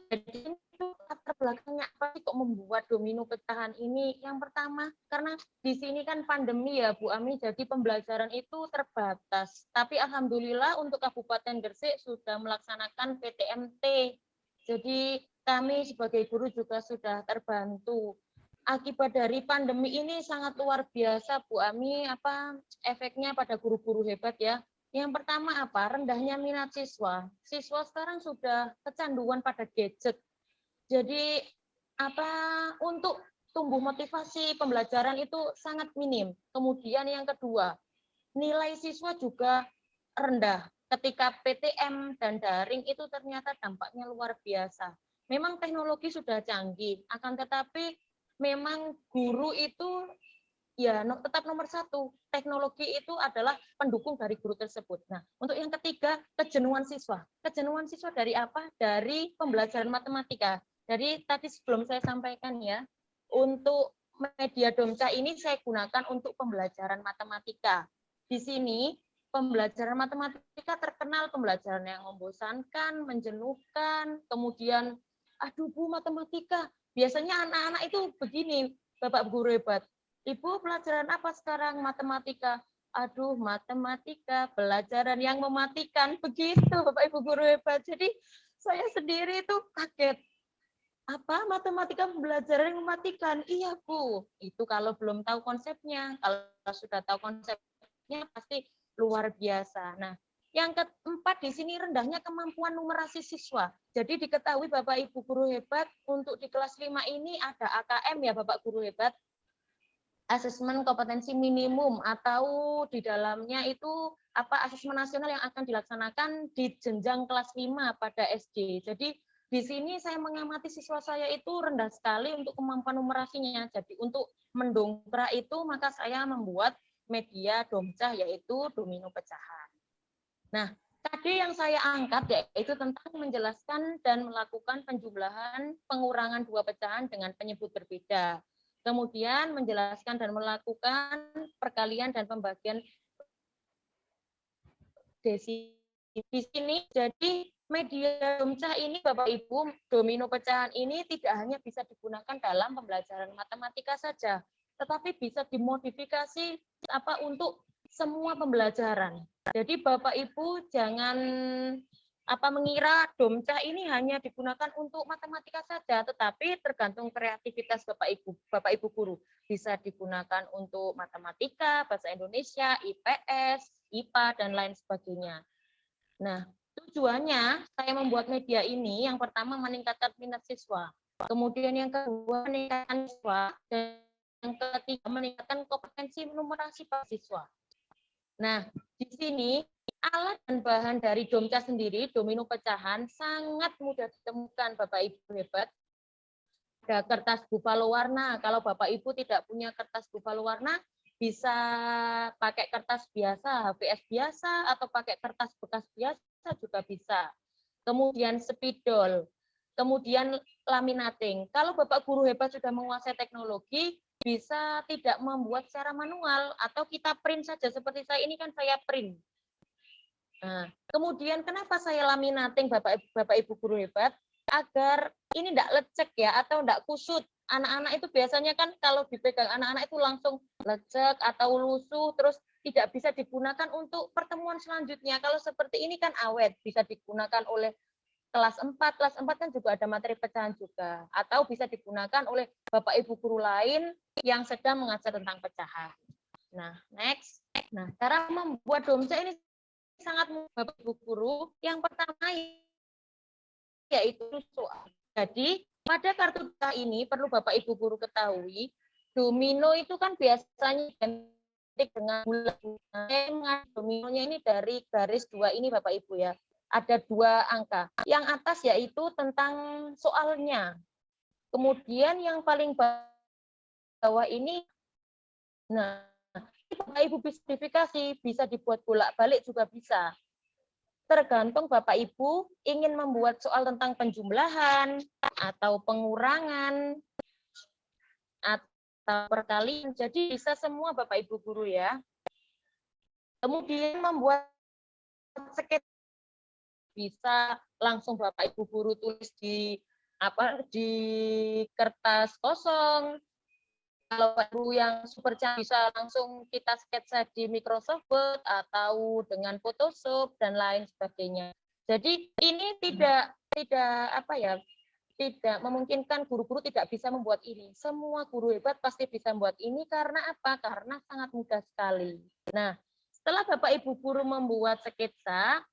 Jadi itu latar belakangnya apa sih kok membuat domino pecahan ini? Yang pertama, karena di sini kan pandemi ya Bu Ami, jadi pembelajaran itu terbatas. Tapi alhamdulillah untuk Kabupaten Gresik sudah melaksanakan PTMT. Jadi kami sebagai guru juga sudah terbantu. Akibat dari pandemi ini sangat luar biasa Bu Ami, efeknya pada guru-guru hebat ya. Yang pertama rendahnya minat siswa. Siswa sekarang sudah kecanduan pada gadget. Jadi untuk tumbuh motivasi pembelajaran itu sangat minim. Kemudian yang kedua, nilai siswa juga rendah. Ketika PTM dan daring itu ternyata dampaknya luar biasa. Memang teknologi sudah canggih, akan tetapi memang guru itu ya tetap nomor satu. Teknologi itu adalah pendukung dari guru tersebut. Nah, untuk yang ketiga, kejenuhan siswa. Kejenuhan siswa dari apa? Dari pembelajaran matematika. Jadi tadi sebelum saya sampaikan ya, untuk media Domcah ini saya gunakan untuk pembelajaran matematika. Di sini pembelajaran matematika terkenal pembelajaran yang membosankan, menjenuhkan, kemudian aduh Bu matematika. Biasanya anak-anak itu begini, Bapak guru hebat. Ibu pelajaran apa sekarang? Matematika. Aduh, matematika, pelajaran yang mematikan. Begitu Bapak Ibu guru hebat. Jadi saya sendiri itu kaget. Matematika pembelajaran yang mematikan? Iya Bu. Itu kalau belum tahu konsepnya. Kalau sudah tahu konsepnya pasti luar biasa. Nah, yang keempat di sini rendahnya kemampuan numerasi siswa. Jadi diketahui Bapak Ibu guru hebat, untuk di kelas 5 ini ada AKM ya Bapak guru hebat, asesmen kompetensi minimum, atau di dalamnya itu asesmen nasional yang akan dilaksanakan di jenjang kelas 5 pada SD. Jadi di sini saya mengamati siswa saya itu rendah sekali untuk kemampuan numerasinya. Jadi untuk mendongkrak itu maka saya membuat media domcah, yaitu domino pecahan. Nah, tadi yang saya angkat yaitu tentang menjelaskan dan melakukan penjumlahan pengurangan dua pecahan dengan penyebut berbeda. Kemudian menjelaskan dan melakukan perkalian dan pembagian desi di sini. Jadi media domcah ini Bapak Ibu, domino pecahan ini tidak hanya bisa digunakan dalam pembelajaran matematika saja, tetapi bisa dimodifikasi untuk semua pembelajaran. Jadi Bapak Ibu jangan mengira domcah ini hanya digunakan untuk matematika saja, tetapi tergantung kreativitas Bapak Ibu guru. Bisa digunakan untuk matematika, bahasa Indonesia, IPS, IPA, dan lain sebagainya. Nah, tujuannya saya membuat media ini, yang pertama meningkatkan minat siswa, kemudian yang kedua meningkatkan siswa, dan yang ketiga meningkatkan kompetensi numerasi para siswa. Nah, di sini alat dan bahan dari domcah sendiri, domino pecahan, sangat mudah ditemukan Bapak Ibu hebat. Ada kertas buffalo warna. Kalau Bapak Ibu tidak punya kertas buffalo warna, bisa pakai kertas biasa, HVS biasa, atau pakai kertas bekas biasa juga bisa. Kemudian spidol, kemudian laminating. Kalau Bapak guru hebat sudah menguasai teknologi, bisa tidak membuat secara manual, atau kita print saja. Seperti saya ini kan saya print. Nah, kemudian kenapa saya laminating Bapak Ibu guru hebat? Agar ini tidak lecek ya, atau tidak kusut. Anak-anak itu biasanya kan kalau dipegang anak-anak itu langsung lecek atau lusuh, terus tidak bisa digunakan untuk pertemuan selanjutnya. Kalau seperti ini kan awet, bisa digunakan oleh kelas 4 kan juga ada materi pecahan juga, atau bisa digunakan oleh Bapak Ibu guru lain yang sedang mengajar tentang pecahan. Nah, next. Nah, cara membuat domcah ini sangat mudah Bapak Ibu guru. Yang pertama yaitu soal. Jadi, pada kartu domcah ini perlu Bapak Ibu guru ketahui, domino itu kan biasanya identik dengan bulat. Dominonya ini dari garis 2 ini Bapak Ibu ya. Ada 2 angka. Yang atas yaitu tentang soalnya. Kemudian yang paling bawah ini, nah, Bapak Ibu bisa modifikasi, bisa dibuat bolak-balik juga bisa. Tergantung Bapak Ibu ingin membuat soal tentang penjumlahan, atau pengurangan, atau perkalian. Jadi bisa semua Bapak Ibu guru ya. Kemudian membuat sketsa, bisa langsung Bapak Ibu guru tulis di kertas kosong. Kalau Ibu yang super canggih bisa langsung kita sketsa di Microsoft Word atau dengan Photoshop dan lain sebagainya. Jadi ini tidak memungkinkan guru-guru tidak bisa membuat ini. Semua guru hebat pasti bisa membuat ini karena apa? Karena sangat mudah sekali. Nah, setelah Bapak Ibu guru membuat sketsa,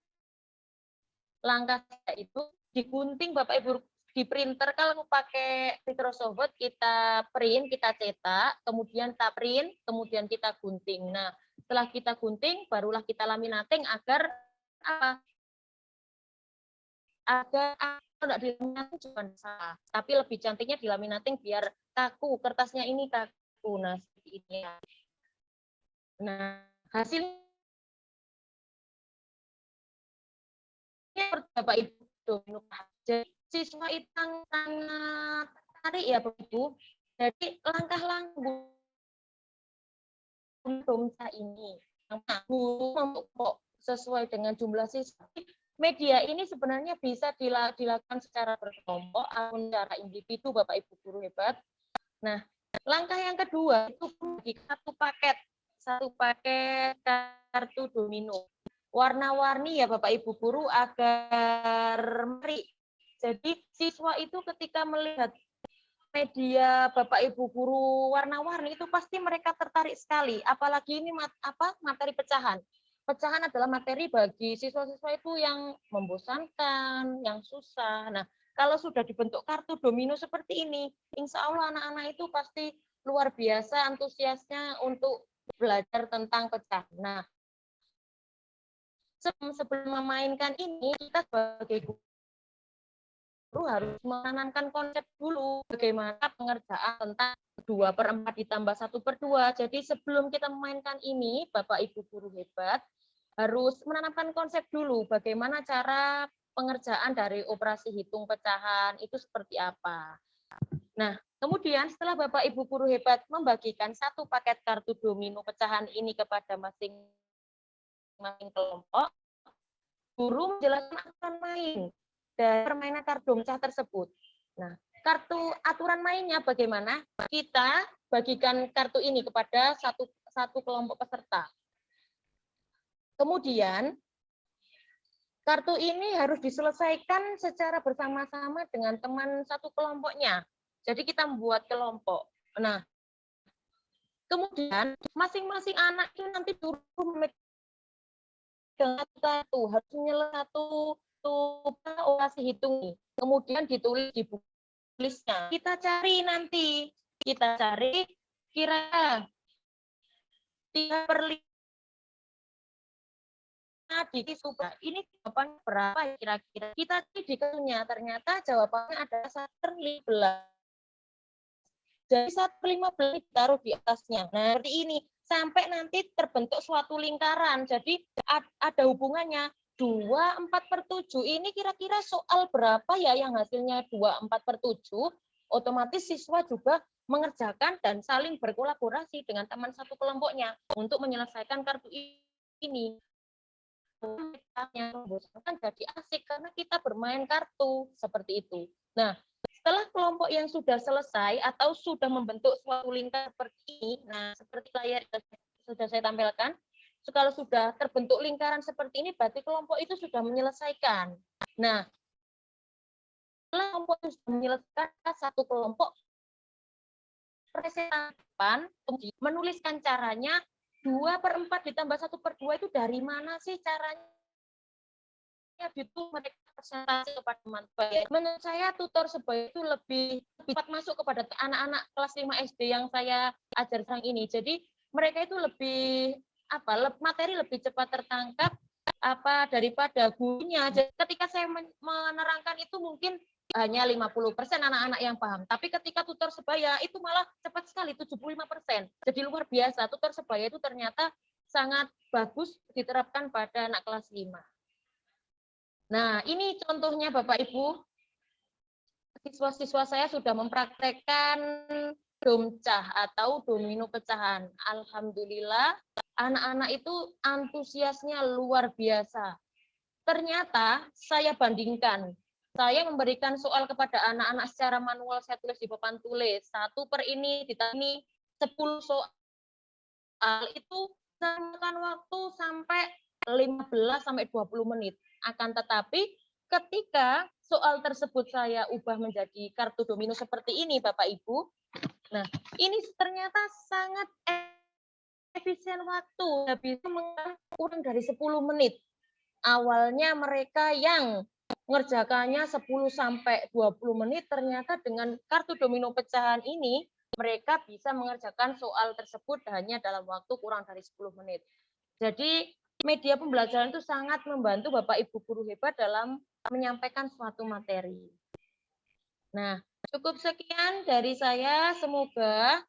langkah itu digunting Bapak Ibu di printer. Kalau pakai Microsoft Word kita print, kita cetak, kemudian kita print, kemudian kita gunting. Nah, setelah kita gunting barulah kita laminating agar tidak dilaminating juga salah, tapi lebih cantiknya dilaminating biar kaku, kertasnya ini kaku. Nah, seperti ini ya. Nah, hasilnya Bapak Ibu domino. Jadi siswa itu sangat tertarik ya Bapak Ibu. Jadi langkah-langkah domcah ini yang guru sesuai dengan jumlah siswa. Media ini sebenarnya bisa dilakukan secara berkelompok atau secara individu Bapak Ibu guru hebat. Nah, langkah yang kedua itu di satu paket kartu domino. Warna-warni ya Bapak Ibu guru agar menarik. Jadi siswa itu ketika melihat media Bapak Ibu guru warna-warni itu pasti mereka tertarik sekali. Apalagi ini materi pecahan. pecahan adalah materi bagi siswa-siswa itu yang membosankan, yang susah. Nah, kalau sudah dibentuk kartu domino seperti ini, insya Allah anak-anak itu pasti luar biasa antusiasnya untuk belajar tentang pecahan. Nah, sebelum memainkan ini, kita sebagai guru harus menanamkan konsep dulu bagaimana pengerjaan tentang 2/4 ditambah 1/2. Jadi sebelum kita memainkan ini, Bapak Ibu guru hebat, harus menanamkan konsep dulu bagaimana cara pengerjaan dari operasi hitung pecahan itu seperti apa. Nah, kemudian setelah Bapak Ibu guru hebat membagikan satu paket kartu domino pecahan ini kepada masing-masing kelompok, guru menjelaskan aturan main dari permainan kartu pecah tersebut. Nah, kartu aturan mainnya bagaimana? Kita bagikan kartu ini kepada satu kelompok peserta. Kemudian, kartu ini harus diselesaikan secara bersama-sama dengan teman satu kelompoknya. Jadi kita membuat kelompok. Nah, kemudian masing-masing anak itu nanti suruh memegang satu, harus menyelesaikan satu operasi hitung. Kemudian ditulis di buku tulisnya. Kita cari nanti, kira 3/5 di sudah ini jawabannya berapa kira-kira. Kita cari di kartunya, ternyata jawabannya ada 1/15. Jadi 1/15 ditaruh di atasnya. Nah, seperti ini sampai nanti terbentuk suatu lingkaran. Jadi ada hubungannya 2/4/7. Ini kira-kira soal berapa ya yang hasilnya 2/4/7? Otomatis siswa juga mengerjakan dan saling berkolaborasi dengan teman satu kelompoknya untuk menyelesaikan kartu ini. Membosankan jadi asik karena kita bermain kartu seperti itu. Nah, setelah kelompok yang sudah selesai atau sudah membentuk suatu lingkaran seperti ini, nah seperti layar sudah saya tampilkan, kalau sudah terbentuk lingkaran seperti ini, berarti kelompok itu sudah menyelesaikan. Nah, setelah kelompok itu sudah menyelesaikan, satu kelompok presentasi menuliskan caranya 2/4 ditambah 1/2 itu dari mana sih caranya? Itu mereka presentasi kepada teman. Menurut saya tutor sebaya itu lebih cepat masuk kepada anak-anak kelas 5 SD yang saya ajar sekarang ini. Jadi mereka itu lebih materi lebih cepat tertangkap daripada gurunya. Jadi ketika saya menerangkan itu mungkin hanya 50% anak-anak yang paham. Tapi ketika tutor sebaya itu malah cepat sekali 75%. Jadi luar biasa, tutor sebaya itu ternyata sangat bagus diterapkan pada anak kelas 5. Nah, ini contohnya Bapak Ibu. Siswa-siswa saya sudah mempraktekkan domcah atau domino pecahan. Alhamdulillah, anak-anak itu antusiasnya luar biasa. Ternyata saya bandingkan. Saya memberikan soal kepada anak-anak secara manual, saya tulis di papan tulis. 1/ini, ditanya 10 soal. Itu memakan waktu sampai 15-20 menit. Akan tetapi ketika soal tersebut saya ubah menjadi kartu domino seperti ini, Bapak Ibu. Nah, ini ternyata sangat efisien waktu. Bisa kurang dari 10 menit. Awalnya mereka yang mengerjakannya 10-20 menit, ternyata dengan kartu domino pecahan ini, mereka bisa mengerjakan soal tersebut hanya dalam waktu kurang dari 10 menit. Jadi, media pembelajaran itu sangat membantu Bapak Ibu guru hebat dalam menyampaikan suatu materi. Nah, cukup sekian dari saya. Semoga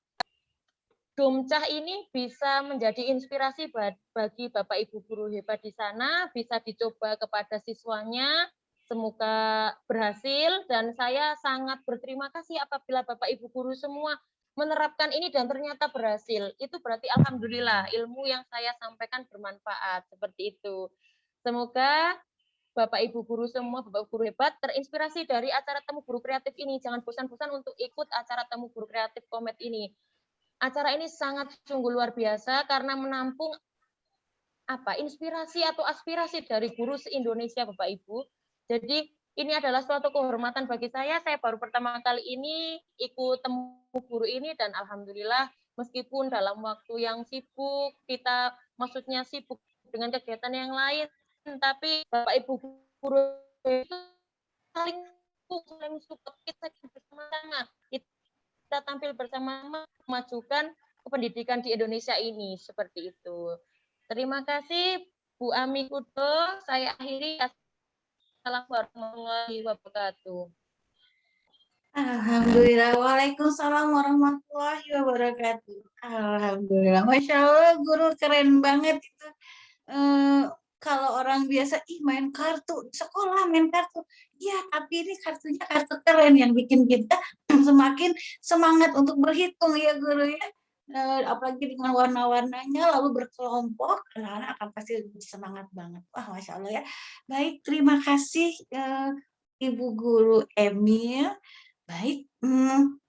domcah ini bisa menjadi inspirasi bagi Bapak Ibu guru hebat di sana, bisa dicoba kepada siswanya. Semoga berhasil dan saya sangat berterima kasih apabila Bapak Ibu guru semua menerapkan ini dan ternyata berhasil. Itu berarti alhamdulillah ilmu yang saya sampaikan bermanfaat, seperti itu. Semoga Bapak Ibu guru semua, Bapak Ibu guru hebat terinspirasi dari acara Temu Guru Kreatif ini. Jangan bosan-bosan untuk ikut acara Temu Guru Kreatif Komet ini. Acara ini sangat sungguh luar biasa karena menampung inspirasi atau aspirasi dari guru se-Indonesia, Bapak Ibu. Jadi ini adalah suatu kehormatan bagi saya. Saya baru pertama kali ini ikut Temu Guru ini dan alhamdulillah meskipun dalam waktu yang sibuk, kita maksudnya sibuk dengan kegiatan yang lain, tapi Bapak Ibu guru itu saling support, kita bersama-sama, kita tampil bersama-sama memajukan pendidikan di Indonesia ini, seperti itu. Terima kasih Bu Ami Kudo, saya akhiri. Assalamualaikum warahmatullahi wabarakatuh. Alhamdulillah, waalaikumsalam warahmatullahi wabarakatuh. Alhamdulillah, masya Allah, guru keren banget itu. Kalau orang biasa, main kartu di sekolah, main kartu. Ya, tapi ini kartunya kartu keren yang bikin kita semakin semangat untuk berhitung ya guru ya. Apalagi dengan warna-warnanya lalu berkelompok, anak-anak akan pasti lebih semangat banget. Wah, masya Allah ya. Baik, terima kasih Ibu Guru Emil. Baik,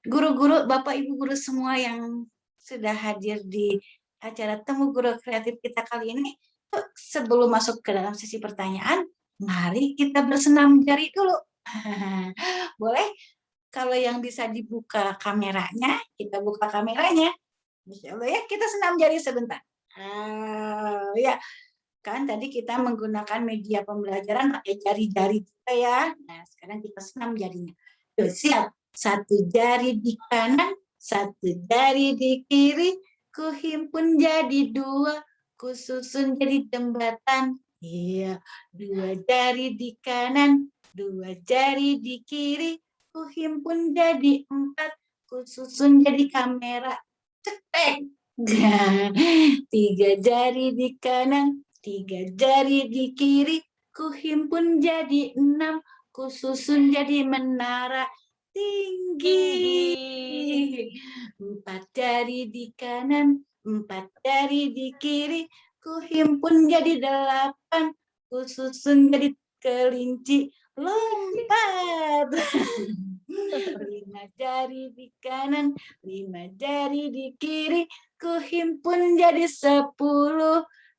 guru-guru, Bapak Ibu guru semua yang sudah hadir di acara Temu Guru Kreatif kita kali ini, sebelum masuk ke dalam sesi pertanyaan, mari kita bersenam jari dulu. Boleh? Kalau yang bisa dibuka kameranya, kita buka kameranya. Masya Allah ya, kita senam jari sebentar. Ya, kan tadi kita menggunakan media pembelajaran pakai jari-jari kita ya. Nah, sekarang kita senam jarinya. Siap, satu jari di kanan, satu jari di kiri, ku himpun jadi dua, ku susun jadi jembatan. Iya, dua jari di kanan, dua jari di kiri, ku himpun jadi empat, ku susun jadi kamera. Cetek. Tiga jari di kanan, tiga jari di kiri, ku himpun jadi enam, ku susun jadi menara tinggi. Empat jari di kanan, empat jari di kiri, ku himpun jadi delapan, ku susun jadi kelinci lompat. Lima jari di kanan, lima jari di kiri, ku himpun jadi 10,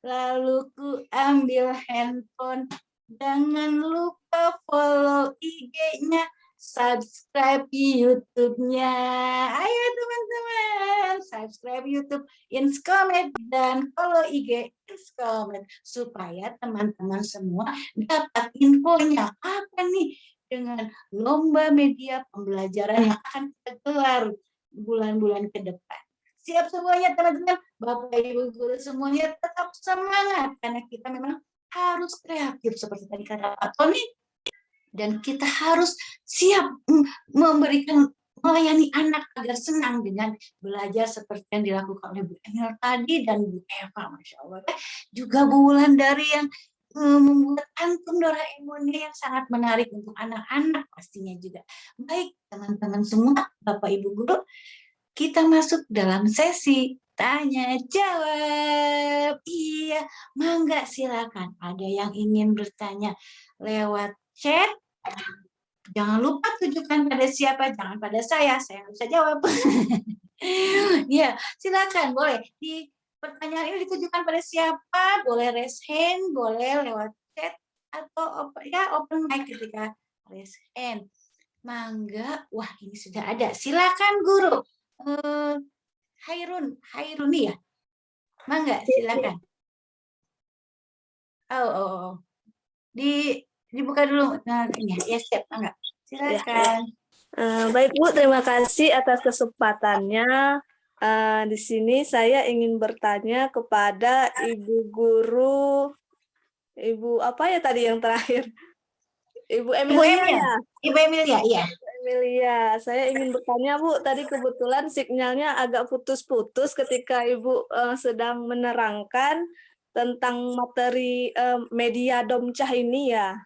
lalu ku ambil handphone. Jangan lupa follow IG-nya, subscribe YouTube-nya. Ayo teman-teman, subscribe YouTube Inskomed dan follow IG Inskomed supaya teman-teman semua dapat infonya apa nih dengan lomba media pembelajaran yang akan kita gelar bulan-bulan ke depan. Siap semuanya teman-teman, Bapak Ibu guru semuanya tetap semangat karena kita memang harus kreatif seperti tadi kata Pak Tony, dan kita harus siap melayani anak agar senang dengan belajar seperti yang dilakukan oleh Bu Emil tadi dan Bu Eva, Masya Allah. Juga Bu Wulandari yang membuat antum Doraemon yang sangat menarik untuk anak-anak pastinya juga. Baik teman-teman semua, Bapak Ibu guru, kita masuk dalam sesi tanya jawab. Iya, mangga silakan. Ada yang ingin bertanya lewat chat, jangan lupa tujukan pada siapa, jangan pada saya bisa jawab. Ya, silakan, boleh. Di pertanyaan ini ditujukan pada siapa, boleh raise hand, boleh lewat chat, atau open mic ketika raise hand. Mangga, wah ini sudah ada. Silakan guru. Hairuni ya? Mangga, silakan. Oh. Dibuka dulu. Nah, ini ya, siap, mangga. Silakan. Baik Bu, terima kasih atas kesempatannya. Di sini saya ingin bertanya kepada Ibu Guru, Ibu apa ya tadi yang terakhir? Ibu Emilia. Ibu Emilia, iya. Emilia, saya ingin bertanya Bu, tadi kebetulan sinyalnya agak putus-putus ketika Ibu sedang menerangkan tentang materi media domcah ini ya.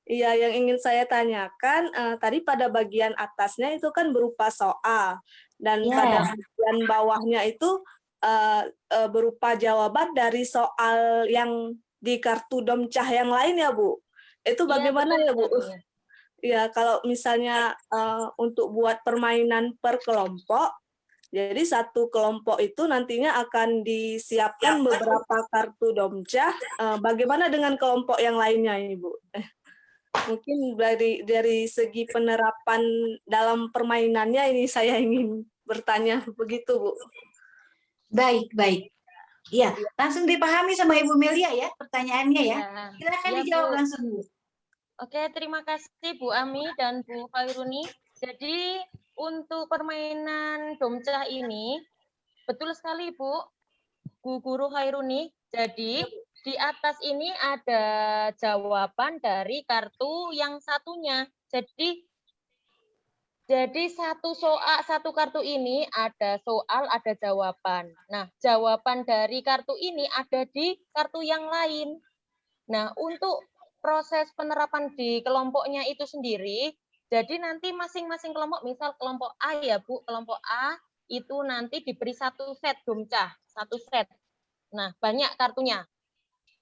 Iya, yang ingin saya tanyakan tadi pada bagian atasnya itu kan berupa soal dan pada bagian bawahnya itu berupa jawaban dari soal yang di kartu domcah yang lain ya Bu. Itu bagaimana ya Bu? Ya, kalau misalnya untuk buat permainan per kelompok, jadi satu kelompok itu nantinya akan disiapkan beberapa kartu domcah. Bagaimana dengan kelompok yang lainnya, Ibu? Mungkin dari segi penerapan dalam permainannya ini saya ingin bertanya begitu, Bu. Baik. Iya, langsung dipahami sama Ibu Melia ya pertanyaannya ya. Silakan Ya, dijawab Bu. langsung Bu. Oke, terima kasih Bu Ami dan Bu Khairuni. Jadi untuk permainan domcah ini, betul sekali Bu Guru Khairuni. Jadi di atas ini ada jawaban dari kartu yang satunya. Jadi satu kartu ini ada soal, ada jawaban. Nah, jawaban dari kartu ini ada di kartu yang lain. Nah, untuk proses penerapan di kelompoknya itu sendiri, jadi nanti masing-masing kelompok, misal kelompok A ya Bu, kelompok A itu nanti diberi satu set domcah, satu set. Nah, banyak kartunya.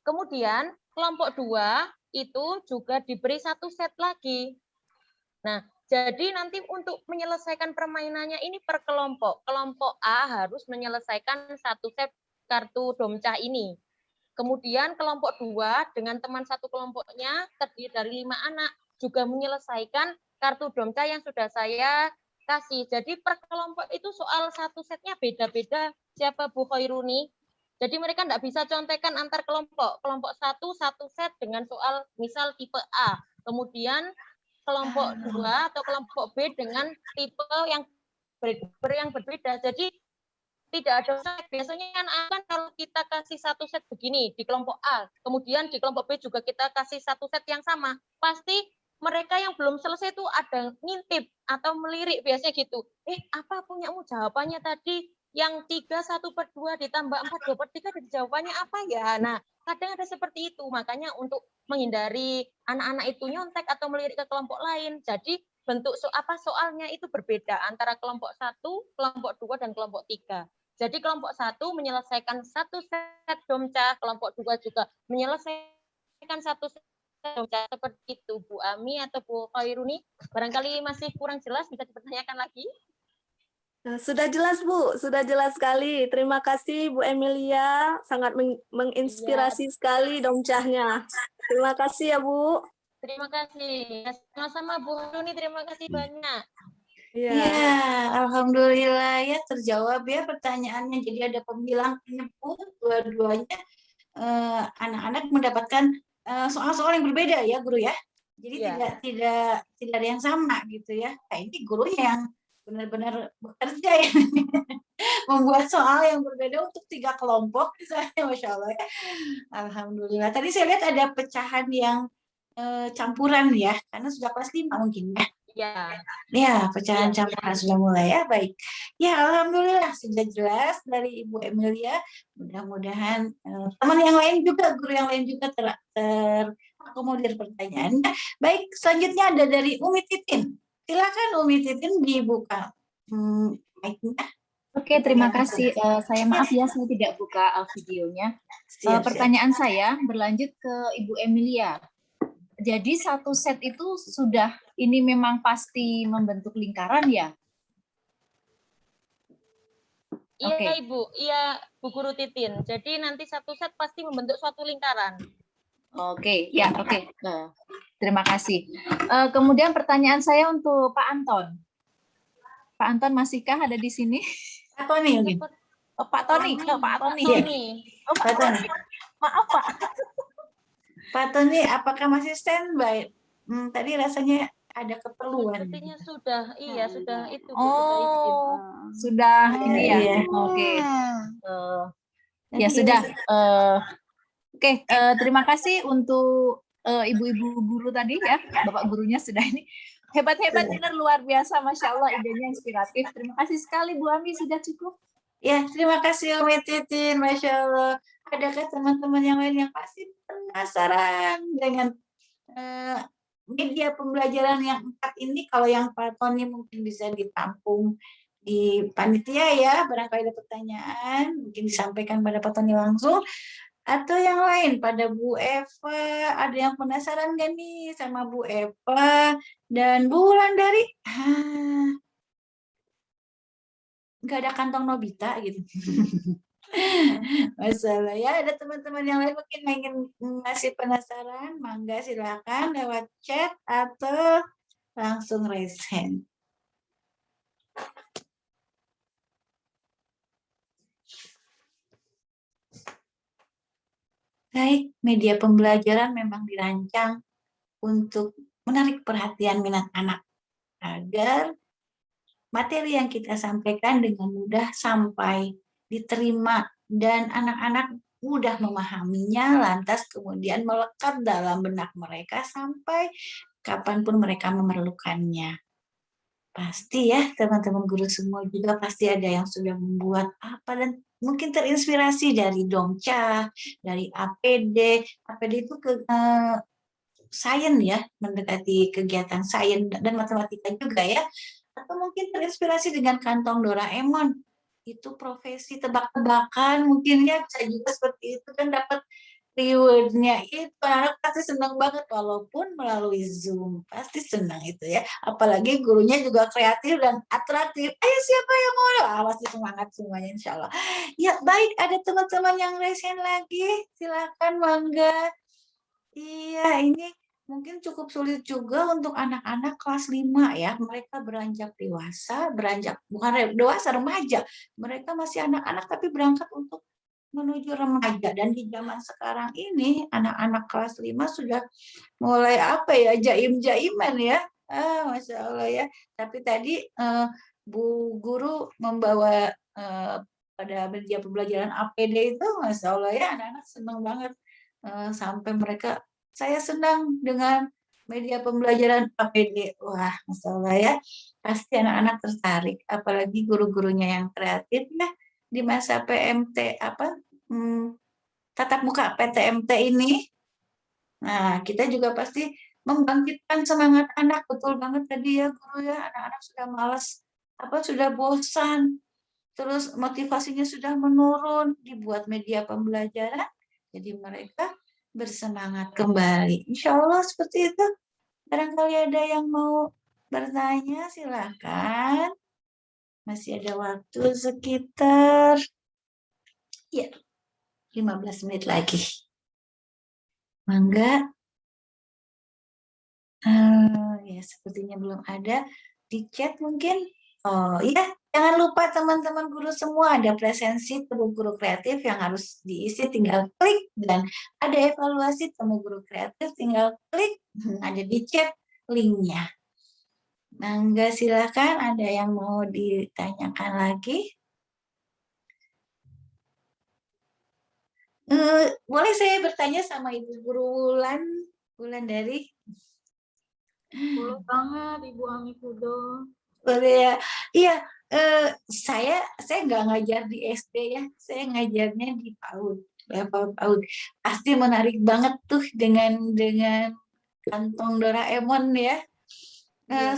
Kemudian kelompok 2 itu juga diberi satu set lagi. Nah, jadi nanti untuk menyelesaikan permainannya ini per kelompok. Kelompok A harus menyelesaikan satu set kartu domcah ini. Kemudian kelompok 2 dengan teman satu kelompoknya terdiri dari 5 anak juga menyelesaikan kartu domcah yang sudah saya kasih. Jadi per kelompok itu soal satu setnya beda-beda siapa Bu Khairuni. Jadi mereka tidak bisa contekan antar kelompok. Kelompok 1 satu set dengan soal misal tipe A. Kemudian kelompok 2 atau kelompok B dengan tipe yang berbeda. Jadi tidak ada set. Biasanya kan kalau kita kasih satu set begini di kelompok A, kemudian di kelompok B juga kita kasih satu set yang sama, pasti mereka yang belum selesai itu ada ngintip atau melirik biasanya gitu. Apa punyamu jawabannya tadi? Yang 3 1/2 ditambah 4 2/3 dari jawabannya apa ya? Nah, kadang ada seperti itu. Makanya untuk menghindari anak-anak itu nyontek atau melirik ke kelompok lain. Jadi bentuk soalnya itu berbeda antara kelompok 1, kelompok 2 dan kelompok 3. Jadi kelompok 1 menyelesaikan satu set domcah, kelompok 2 juga menyelesaikan satu set domcah. Seperti itu Bu Ami atau Bu Khairuni. Barangkali masih kurang jelas, bisa dipertanyakan lagi. Nah, sudah jelas Bu, sudah jelas sekali. Terima kasih Bu Emilia, sangat menginspirasi sekali domcahnya. Terima kasih ya Bu. Terima kasih. Sama-sama Bu Khairuni, terima kasih banyak. Iya, alhamdulillah ya terjawab ya pertanyaannya. Jadi ada pembilang penyebut dua-duanya anak-anak mendapatkan soal-soal yang berbeda ya Guru ya. Jadi tidak ada yang sama gitu ya. Nah, ini gurunya yang benar-benar bekerja ya. Membuat soal yang berbeda untuk 3 kelompok misalnya, Masya Allah ya. Alhamdulillah. Tadi saya lihat ada pecahan yang campuran ya, karena sudah kelas 5 mungkin ya. Ya, pecahan campuran sudah mulai ya, baik. Ya, alhamdulillah sudah jelas dari Ibu Emilia. Mudah-mudahan teman yang lain juga, guru yang lain juga terakomodir pertanyaannya. Baik, selanjutnya ada dari Umi Titin. Silakan Umi Titin dibuka mic-nya. Oke, terima kasih. Saya maaf ya, saya tidak buka videonya. Pertanyaan saya berlanjut ke Ibu Emilia. Jadi satu set itu sudah ini memang pasti membentuk lingkaran ya? Iya Ibu, iya Bu Guru Titin. Jadi nanti satu set pasti membentuk suatu lingkaran. Oke. Terima kasih. Kemudian pertanyaan saya untuk Pak Anton. Pak Anton masihkah ada di sini? Pak Tony mungkin. Pak Tony. Pak Tony. Pak Tony. Maaf Pak. Pak Tony, apakah masih standby? Tadi rasanya ada keperluan. Sepertinya sudah, sudah itu. Sudah ini ya. Oke. Ya sudah. Oke, terima kasih untuk ibu-ibu guru tadi ya. Bapak gurunya sudah ini. Hebat-hebat, benar luar biasa. Masya Allah, idenya inspiratif. Terima kasih sekali Bu Ami, sudah cukup. Ya, terima kasih Umi Titin. Masya Allah. Adakah teman-teman yang lain yang pasti penasaran dengan media pembelajaran yang 4 ini? Kalau yang Pak Tony mungkin bisa ditampung di panitia ya, barangkali ada pertanyaan, mungkin disampaikan pada Pak Tony langsung. Atau yang lain, pada Bu Eva, ada yang penasaran gak nih sama Bu Eva dan Bu Wulandari? Nggak ada kantong Nobita gitu. Masalah ya, ada teman-teman yang lain mungkin ingin ngasih penasaran, mangga silakan lewat chat atau langsung raise hand. Baik, media pembelajaran memang dirancang untuk menarik perhatian minat anak agar materi yang kita sampaikan dengan mudah sampai diterima dan anak-anak mudah memahaminya, lantas kemudian melekat dalam benak mereka sampai kapanpun mereka memerlukannya. Pasti ya, teman-teman guru semua juga pasti ada yang sudah membuat apa dan mungkin terinspirasi dari dongcah, dari APD. APD itu sains ya, mendekati kegiatan sains dan matematika juga ya. Atau mungkin terinspirasi dengan kantong Doraemon. Itu profesi tebak-tebakan, mungkin ya bisa juga seperti itu kan dapat reward-nya itu anak pasti senang banget walaupun melalui Zoom pasti senang itu ya, apalagi gurunya juga kreatif dan atraktif. Ayo siapa yang mau? Pasti semangat semuanya insya Allah. Ya baik, ada teman-teman yang resen lagi, silakan mangga. Iya, ini mungkin cukup sulit juga untuk anak-anak kelas 5 ya, mereka beranjak dewasa, bukan dewasa, remaja, mereka masih anak-anak tapi berangkat untuk menuju remaja dan di zaman sekarang ini anak-anak kelas 5 sudah mulai apa ya jaim-jaiman ya. Masya Allah ya. Tapi tadi Bu Guru membawa pada media pembelajaran APD itu Masya Allah ya, anak-anak senang banget sampai mereka saya senang dengan media pembelajaran APD. Wah, Masya Allah ya. Pasti anak-anak tertarik, apalagi guru-gurunya yang kreatif ya di masa PMT tatap muka PTMT ini. Nah, kita juga pasti membangkitkan semangat anak. Betul banget tadi ya guru ya, anak-anak sudah malas, sudah bosan, terus motivasinya sudah menurun, dibuat media pembelajaran, jadi mereka bersemangat kembali. Insya Allah seperti itu. Barangkali ada yang mau bertanya, silakan. Masih ada waktu sekitar 15 menit lagi. Mangga. Ya, sepertinya belum ada. Di chat mungkin. Oh iya, jangan lupa teman-teman guru semua ada presensi temu guru kreatif yang harus diisi, tinggal klik, dan ada evaluasi temu guru kreatif, tinggal klik, ada di chat linknya. Mangga silakan, ada yang mau ditanyakan lagi? Boleh saya bertanya sama Ibu Guru Wulandari? Boleh banget Ibu Ami Kudo. Boleh ya. Iya, saya nggak ngajar di SD ya, saya ngajarnya di PAUD, level PAUD. Pasti menarik banget tuh dengan kantong Doraemon ya.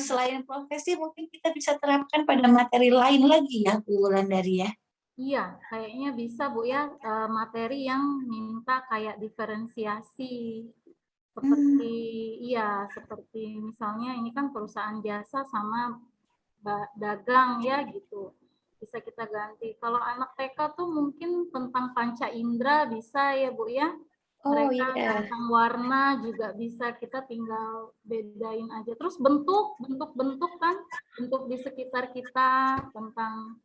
Selain profesi mungkin kita bisa terapkan pada materi lain lagi ya Bu Wulandari ya. Iya, kayaknya bisa Bu ya, materi yang minta kayak diferensiasi. Seperti misalnya ini kan perusahaan jasa sama dagang ya gitu. Bisa kita ganti. Kalau anak TK tuh mungkin tentang panca indera bisa ya Bu ya. Mereka tentang warna juga bisa, kita tinggal bedain aja. Terus bentuk kan, bentuk di sekitar kita, tentang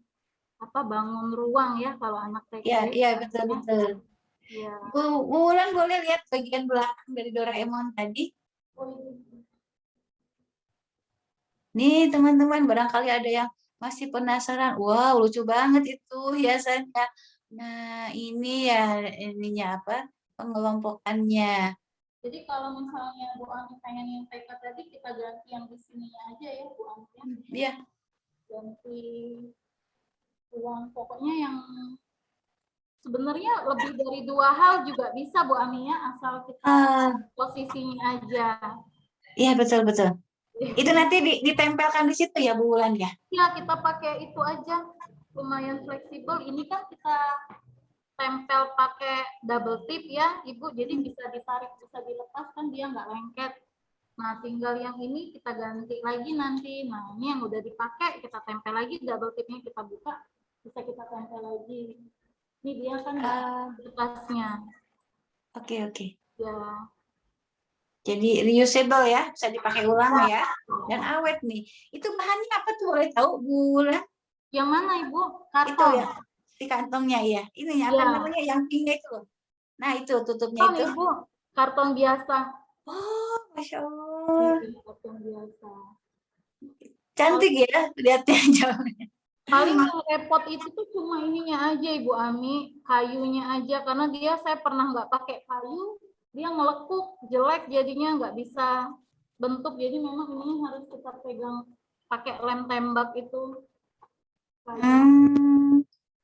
bangun ruang ya kalau anak TK. Iya betul. Ya. Bu Wulan boleh lihat bagian belakang dari Doraemon tadi. Nih teman-teman, barangkali ada yang masih penasaran. Wow, lucu banget itu hiasannya. Nah ini ya ininya pengelompokannya. Jadi kalau misalnya Bu Ami pengen yang TK tadi, kita ganti yang di sininya aja ya Bu Ami. Iya. Ganti ruang, pokoknya yang sebenarnya lebih dari 2 hal juga bisa Bu Ami ya, asal kita posisinya aja. Iya betul. Itu nanti ditempelkan di situ ya Bu Wulan ya? Iya, kita pakai itu aja, lumayan fleksibel. Ini kan kita tempel pakai double tip ya Ibu, jadi bisa ditarik, bisa dilepas kan, dia nggak lengket. Nah tinggal yang ini kita ganti lagi nanti. Nah ini yang udah dipakai kita tempel lagi, double tipnya kita buka, bisa kita tempel lagi. Ini dia kan kertasnya. Oke. Ya. Jadi reusable ya, bisa dipakai ulang ya, dan awet nih. Itu bahannya apa tuh, boleh tahu Bu Wulan? Yang mana Ibu? Karton. Itu ya, di kantongnya ya. Ini apa namanya yang pinknya itu loh. Nah, itu tutupnya Oh, itu. Ibu, karton biasa. Oh, Masya Allah. Karton biasa. Cantik ya lihatnya jauhnya. Paling yang repot itu tuh cuma ininya aja Ibu Ami, kayunya aja, karena saya pernah nggak pakai kayu, dia ngelekuk, jelek jadinya, nggak bisa bentuk, jadi memang ini harus kita pegang pakai lem tembak itu.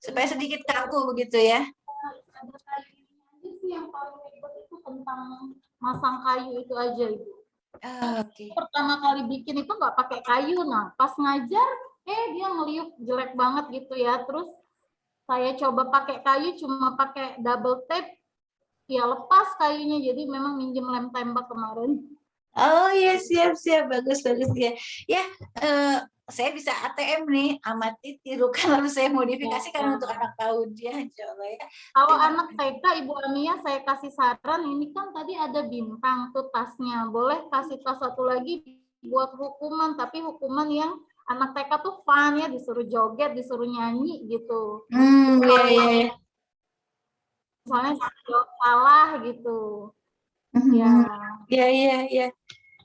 Supaya sedikit kaku begitu ya. Ada kayunya aja sih yang paling ribet itu tentang masang kayu itu aja Ibu. Pertama kali bikin itu nggak pakai kayu, nah pas ngajar dia ngeliuk jelek banget gitu ya. Terus saya coba pakai kayu, cuma pakai double tape, ya lepas kayunya, jadi memang minjem lem tembak kemarin. Oh ya, siap bagus ya. Ya, saya bisa ATM nih, amati, tirukan, lalu saya modifikasi karena untuk anak PAUD ya, insya Allah ya. Kalau anak TK, Ibu Amia, saya kasih saran, ini kan tadi ada bintang tuh tasnya, boleh kasih tas satu lagi buat hukuman, tapi hukuman yang anak TK tuh fun ya, disuruh joget, disuruh nyanyi gitu. Iya. Misalnya salah gitu. Iya.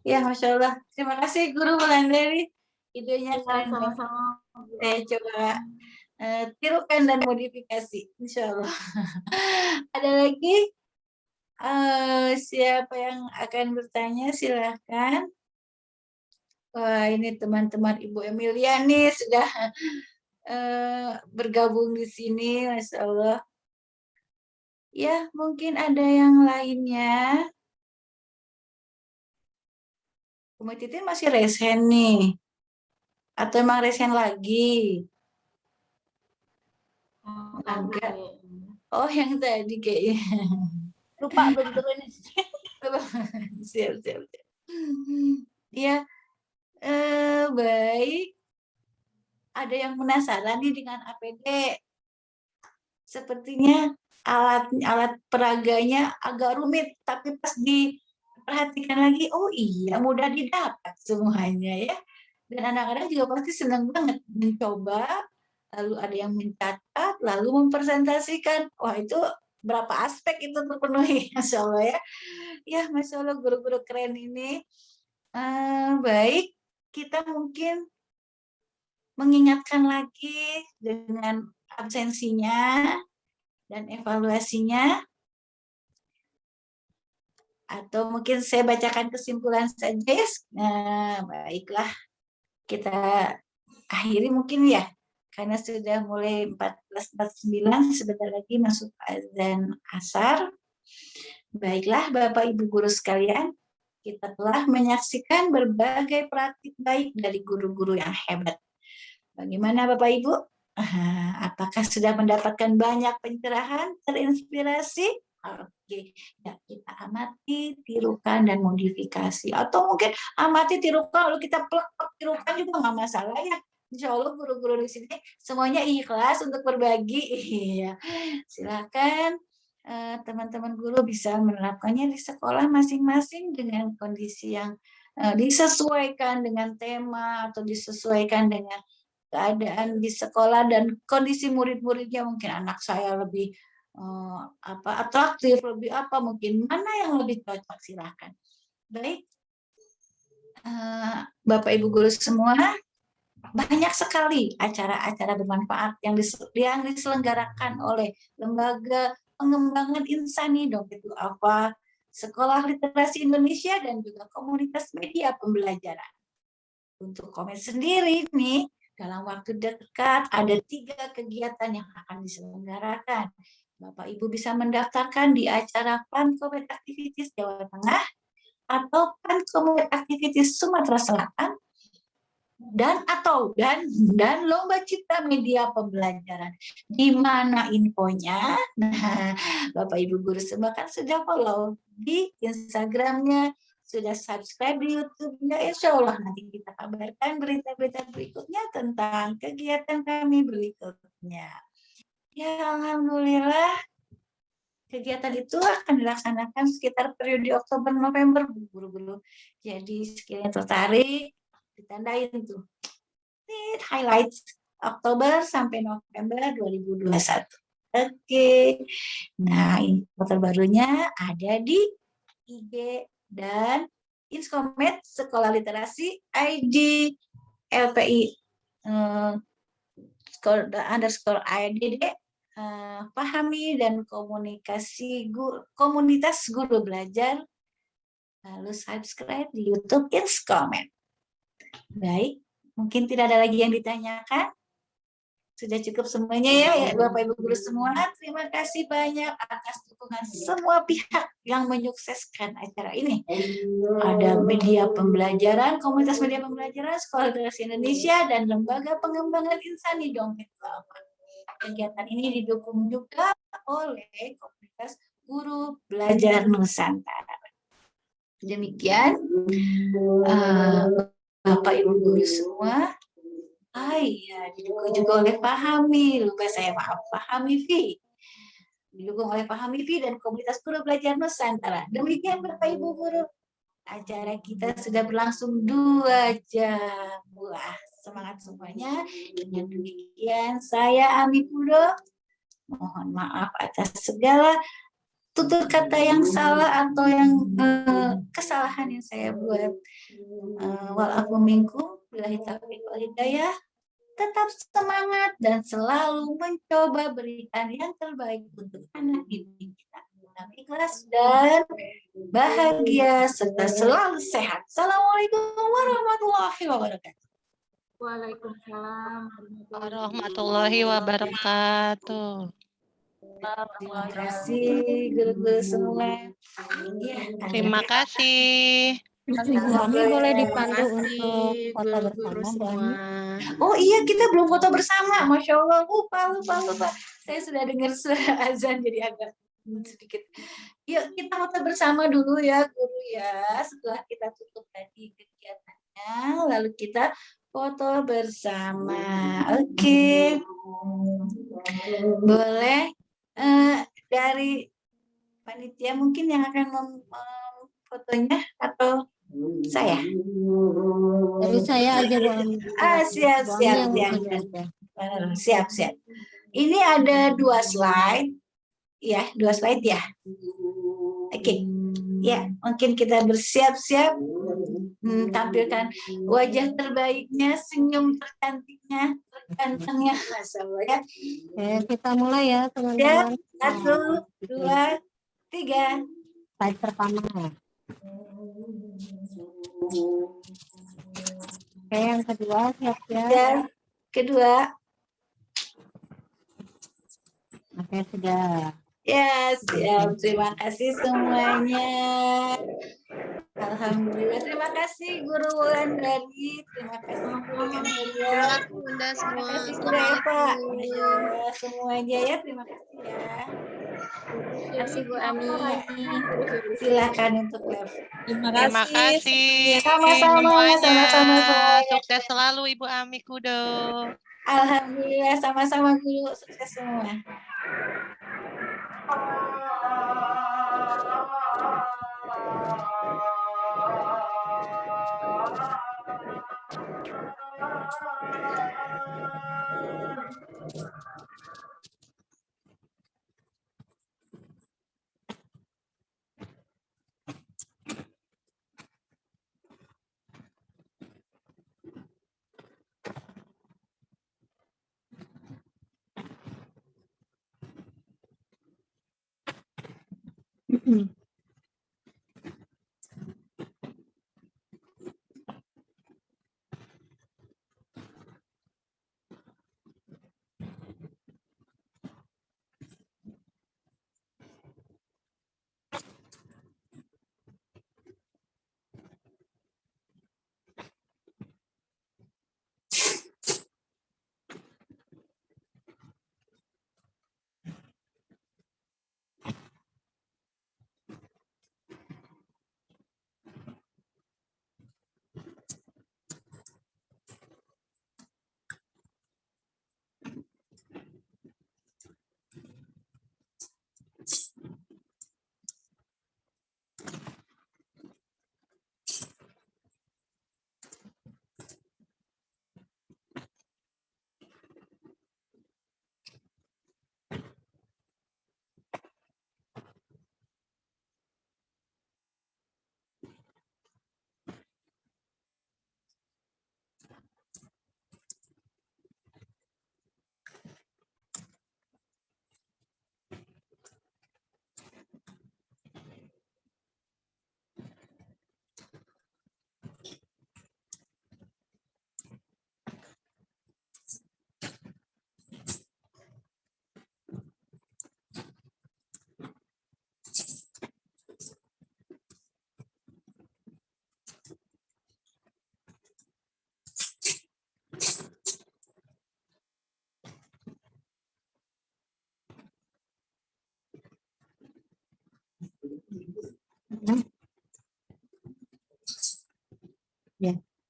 Ya, Masya Allah. Terima kasih Guru Wulandari. Idenya keren banget. Saya coba tirukan dan modifikasi, insya Allah. Ada lagi? Siapa yang akan bertanya? Silahkan. Wah, ini teman-teman Ibu Emilia nih sudah bergabung di sini, Masya Allah. Ya, mungkin ada yang lainnya. Umi Titin masih resen nih. Atau emang resen lagi? Enggak. Oh, yang tadi kayaknya. Lupa belum turun. Siap. Ya, baik. Ada yang penasaran nih dengan APD? Sepertinya alat peraganya agak rumit, tapi pas diperhatikan lagi, oh iya, mudah didapat semuanya ya. Dan anak-anak juga pasti senang banget mencoba, lalu ada yang mencatat, lalu mempresentasikan. Wah, itu berapa aspek itu terpenuhi, Masya Allah ya. Ya, Masya Allah, guru-guru keren ini. Baik, kita mungkin mengingatkan lagi dengan absensinya dan evaluasinya. Atau mungkin saya bacakan kesimpulan saja ya. Baiklah, kita akhiri mungkin ya. Karena sudah mulai 14.49, sebentar lagi masuk azan asar. Baiklah Bapak Ibu guru sekalian, kita telah menyaksikan berbagai praktik baik dari guru-guru yang hebat. Bagaimana Bapak Ibu? Apakah sudah mendapatkan banyak pencerahan, terinspirasi? Oke, ya kita amati, tirukan, dan modifikasi. Atau mungkin amati, tirukan, lalu kita plek tirukan juga nggak masalah ya. Insya Allah guru-guru di sini semuanya ikhlas untuk berbagi. Iya, silakan teman-teman guru bisa menerapkannya di sekolah masing-masing dengan kondisi yang disesuaikan dengan tema atau disesuaikan dengan keadaan di sekolah dan kondisi murid-muridnya. Mungkin anak saya lebih atraktif, lebih apa, mungkin mana yang lebih cocok, silahkan. Baik, Bapak Ibu guru semua, banyak sekali acara-acara bermanfaat yang diselenggarakan oleh lembaga pengembangan insani, Dompet Du'afa, Sekolah Literasi Indonesia, dan juga komunitas media pembelajaran. Untuk komen sendiri nih, dalam waktu dekat ada 3 kegiatan yang akan diselenggarakan. Bapak Ibu bisa mendaftarkan di acara Fun Combat Activities Jawa Tengah atau Fun Combat Activities Sumatera Selatan dan lomba cipta media pembelajaran. Di mana infonya? Nah, Bapak Ibu guru semua kan sudah follow di Instagramnya, sudah subscribe di YouTube-nya. Insya Allah nanti kita kabarkan berita-berita berikutnya tentang kegiatan kami berikutnya. Ya, alhamdulillah kegiatan itu akan dilaksanakan sekitar periode Oktober-November, guru-guru. Jadi sekiranya tertarik, ditandain tuh highlights Oktober sampai November 2021. Oke. Nah, info terbarunya ada di IG dan Inskomed Sekolah Literasi ID LPI _IDD pahami dan komunitas guru belajar, lalu subscribe di YouTube Inskomed. Baik, mungkin tidak ada lagi yang ditanyakan. Sudah cukup semuanya ya Bapak Ibu guru semua. Terima kasih banyak atas dukungan semua pihak yang menyukseskan acara ini. Ada media pembelajaran, komunitas media pembelajaran, Sekolah Literasi Indonesia, dan Lembaga Pengembangan Insani Dompet Lama. Kegiatan ini didukung juga oleh komunitas guru belajar Nusantara. Demikian Bapak Ibu guru semua. Iya, didukung juga oleh Pahami. Lupa saya, maaf, Pahami V. Didukung oleh Pahami V dan komunitas guru belajar Nusantara. Demikian Bapak Ibu guru. Acara kita sudah berlangsung 2 jam. Wah, semangat semuanya. Dengan demikian, saya Ami Kudo. Mohon maaf atas segala tutur kata yang salah atau yang kesalahan yang saya buat. Walaupun minkum, billahi taufiq wal hidayah. Tetap semangat dan selalu mencoba berikan yang terbaik untuk anak didik kita. Dengan ikhlas dan bahagia serta selalu sehat. Assalamualaikum warahmatullahi wabarakatuh. Waalaikumsalam warahmatullahi wabarakatuh. Terima kasih guru-guru semua. Ya, Terima kasih. Kami boleh dipandu untuk foto bersama, semua. Oh iya, kita belum foto bersama. Masya Allah, lupa. Saya sudah dengar suara azan jadi agak sedikit. Yuk kita foto bersama dulu ya guru ya. Setelah kita tutup tadi kegiatannya, lalu kita foto bersama. Oke. Boleh dari panitia mungkin yang akan fotonya atau saya? Dari saya aja, Bu. Siap. Ini ada 2 slide. Ya, 2 slide ya. Oke. Ya, mungkin kita bersiap-siap tampilkan wajah terbaiknya, senyum tercantiknya, tergantengnya. Ya. Kita mulai ya, teman-teman. 1, 2, 3. Slide pertama. Oke, yang kedua siap-siap. Dan kedua. Oke, sudah. Ya, siap. Terima kasih semuanya. Alhamdulillah. Terima kasih Guru Wulandari. Terima kasih Guru Amelia. Bunda Terima semua. kasih Guru Eva. Semuanya ya. Terima kasih ya. Terima kasih Bu Ami. Silakan untuk web. Terima kasih. Sama-sama semua. Sukses selalu Ibu Ami Kudo. Alhamdulillah, sama-sama guru, sukses semua.